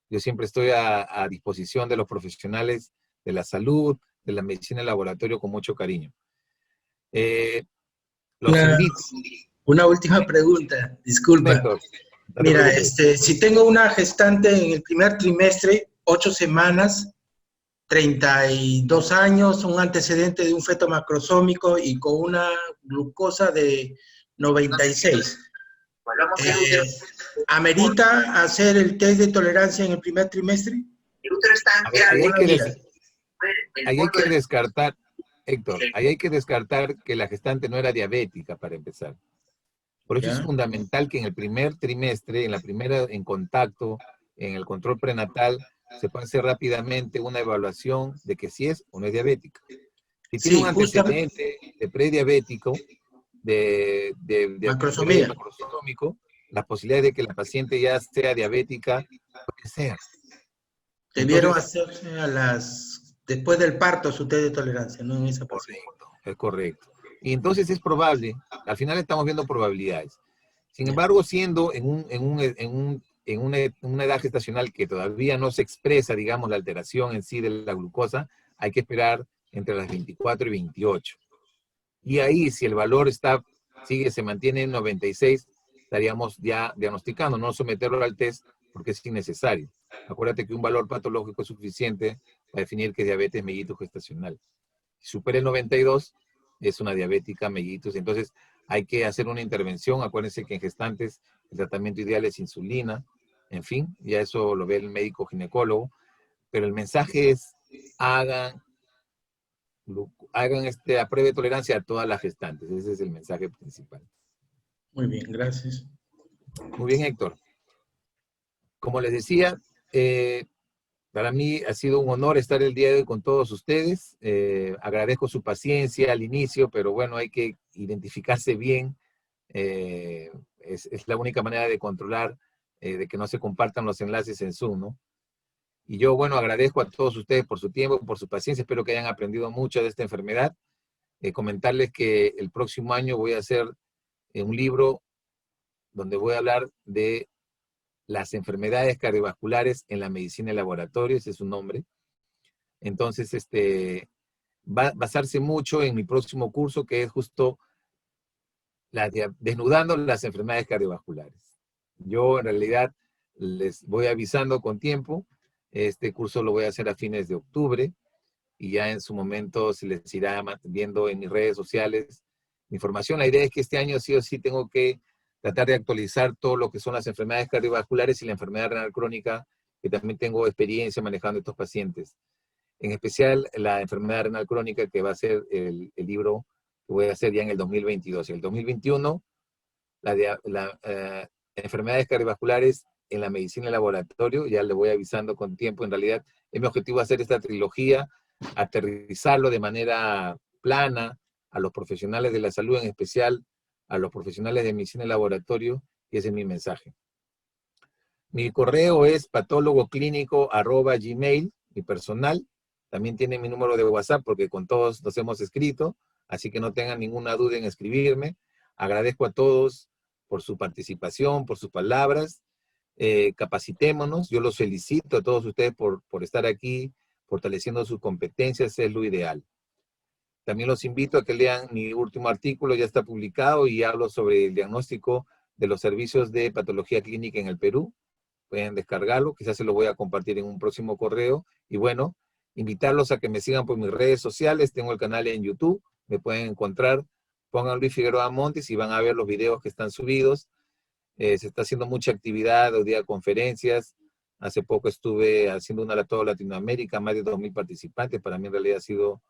S1: Yo siempre estoy a disposición de los profesionales de la salud, de la medicina de laboratorio con mucho cariño.
S5: Una última pregunta, disculpa.
S1: Héctor,
S5: mira, si tengo una gestante en el primer trimestre, 8 semanas, 32 años, un antecedente de un feto macrosómico y con una glucosa de 96. ¿Amerita hacer el test de tolerancia en el primer trimestre?
S1: Ahí hay que descartar, Héctor, ahí hay que descartar que la gestante no era diabética para empezar. Por eso es fundamental que en el primer trimestre, en contacto, en el control prenatal, se pueda hacer rápidamente una evaluación de que si es o no es diabética. Si tiene un antecedente de prediabético, de macrosómico, las posibilidades de que la paciente ya sea diabética, lo que sea.
S5: Debieron hacerse a las después del parto su test de tolerancia, no en esa paciente.
S1: Correcto, es correcto. Y entonces es probable, al final estamos viendo probabilidades. Sin embargo, siendo en una edad gestacional que todavía no se expresa, digamos, la alteración en sí de la glucosa, hay que esperar entre las 24 y 28. Y ahí, si el valor se mantiene en 96, estaríamos ya diagnosticando, no someterlo al test porque es innecesario. Acuérdate que un valor patológico es suficiente para definir que es diabetes mellitus gestacional. Si supera el 92, es una diabética mellitus. Entonces, hay que hacer una intervención. Acuérdense que en gestantes el tratamiento ideal es insulina. En fin, ya eso lo ve el médico ginecólogo. Pero el mensaje es, hagan prueba de tolerancia a todas las gestantes. Ese es el mensaje principal.
S5: Muy bien, gracias.
S1: Muy bien, Héctor. Como les decía, para mí ha sido un honor estar el día de hoy con todos ustedes. Agradezco su paciencia al inicio, pero bueno, hay que identificarse bien. Es la única manera de controlar, de que no se compartan los enlaces en Zoom, ¿no? Y yo, bueno, agradezco a todos ustedes por su tiempo, por su paciencia. Espero que hayan aprendido mucho de esta enfermedad. Comentarles que el próximo año voy a hacer un libro donde voy a hablar de las enfermedades cardiovasculares en la medicina de laboratorio, ese es su nombre. Entonces, va a basarse mucho en mi próximo curso, que es justo desnudando las enfermedades cardiovasculares. Yo, en realidad, les voy avisando con tiempo. Este curso lo voy a hacer a fines de octubre, y ya en su momento se les irá viendo en mis redes sociales mi información. La idea es que este año sí o sí tengo que tratar de actualizar todo lo que son las enfermedades cardiovasculares y la enfermedad renal crónica, que también tengo experiencia manejando estos pacientes. En especial la enfermedad renal crónica, que va a ser el libro que voy a hacer ya en el 2022. En el 2021, enfermedades cardiovasculares en la medicina de laboratorio, ya le voy avisando con tiempo. En realidad, es mi objetivo hacer esta trilogía, aterrizarlo de manera plana a los profesionales de la salud, en especial a los profesionales de medicina de laboratorio, y ese es mi mensaje. Mi correo es patólogoclínico@gmail, mi personal. También tiene mi número de WhatsApp porque con todos nos hemos escrito, así que no tengan ninguna duda en escribirme. Agradezco a todos por su participación, por sus palabras. Capacitémonos. Yo los felicito a todos ustedes por estar aquí, fortaleciendo sus competencias, es lo ideal. También los invito a que lean mi último artículo, ya está publicado, y hablo sobre el diagnóstico de los servicios de patología clínica en el Perú. Pueden descargarlo, quizás se lo voy a compartir en un próximo correo. Y bueno, invitarlos a que me sigan por mis redes sociales. Tengo el canal en YouTube, me pueden encontrar, pongan Luis Figueroa Montes y van a ver los videos que están subidos. Se está haciendo mucha actividad, hoy día conferencias. Hace poco estuve haciendo una a toda Latinoamérica, más de 2.000 participantes. Para mí en realidad ha sido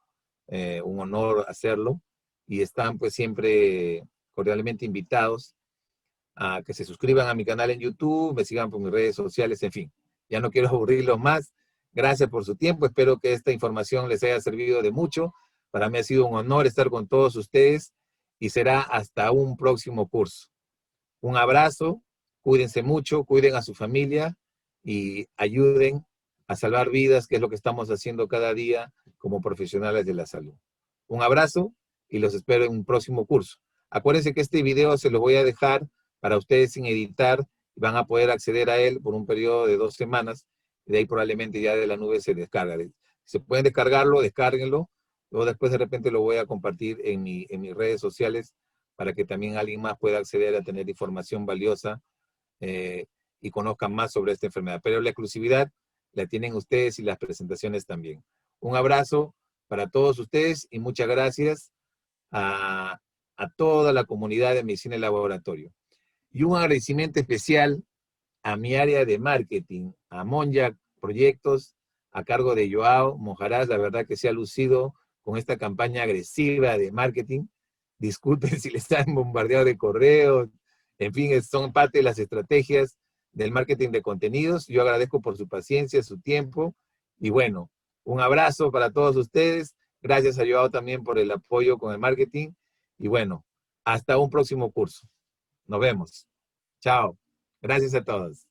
S1: un honor hacerlo. Y están pues siempre cordialmente invitados a que se suscriban a mi canal en YouTube, me sigan por mis redes sociales, en fin. Ya no quiero aburrirlos más. Gracias por su tiempo. Espero que esta información les haya servido de mucho. Para mí ha sido un honor estar con todos ustedes y será hasta un próximo curso. Un abrazo, cuídense mucho, cuiden a su familia y ayuden a salvar vidas, que es lo que estamos haciendo cada día como profesionales de la salud. Un abrazo y los espero en un próximo curso. Acuérdense que este video se lo voy a dejar para ustedes sin editar, y van a poder acceder a él por un periodo de 2 semanas, y de ahí probablemente ya de la nube se descarga. Se pueden descargarlo, descárguenlo, luego después de repente lo voy a compartir en mis redes sociales para que también alguien más pueda acceder a tener información valiosa y conozcan más sobre esta enfermedad. Pero la exclusividad la tienen ustedes y las presentaciones también. Un abrazo para todos ustedes y muchas gracias a toda la comunidad de medicina y laboratorio. Y un agradecimiento especial a mi área de marketing, a Monja Proyectos, a cargo de Joao Mojarás. La verdad que se ha lucido con esta campaña agresiva de marketing. Disculpen si les han bombardeado de correos. En fin, son parte de las estrategias del marketing de contenidos. Yo agradezco por su paciencia, su tiempo. Y bueno, un abrazo para todos ustedes. Gracias a Joao también por el apoyo con el marketing. Y bueno, hasta un próximo curso. Nos vemos. Chao. Gracias a todos.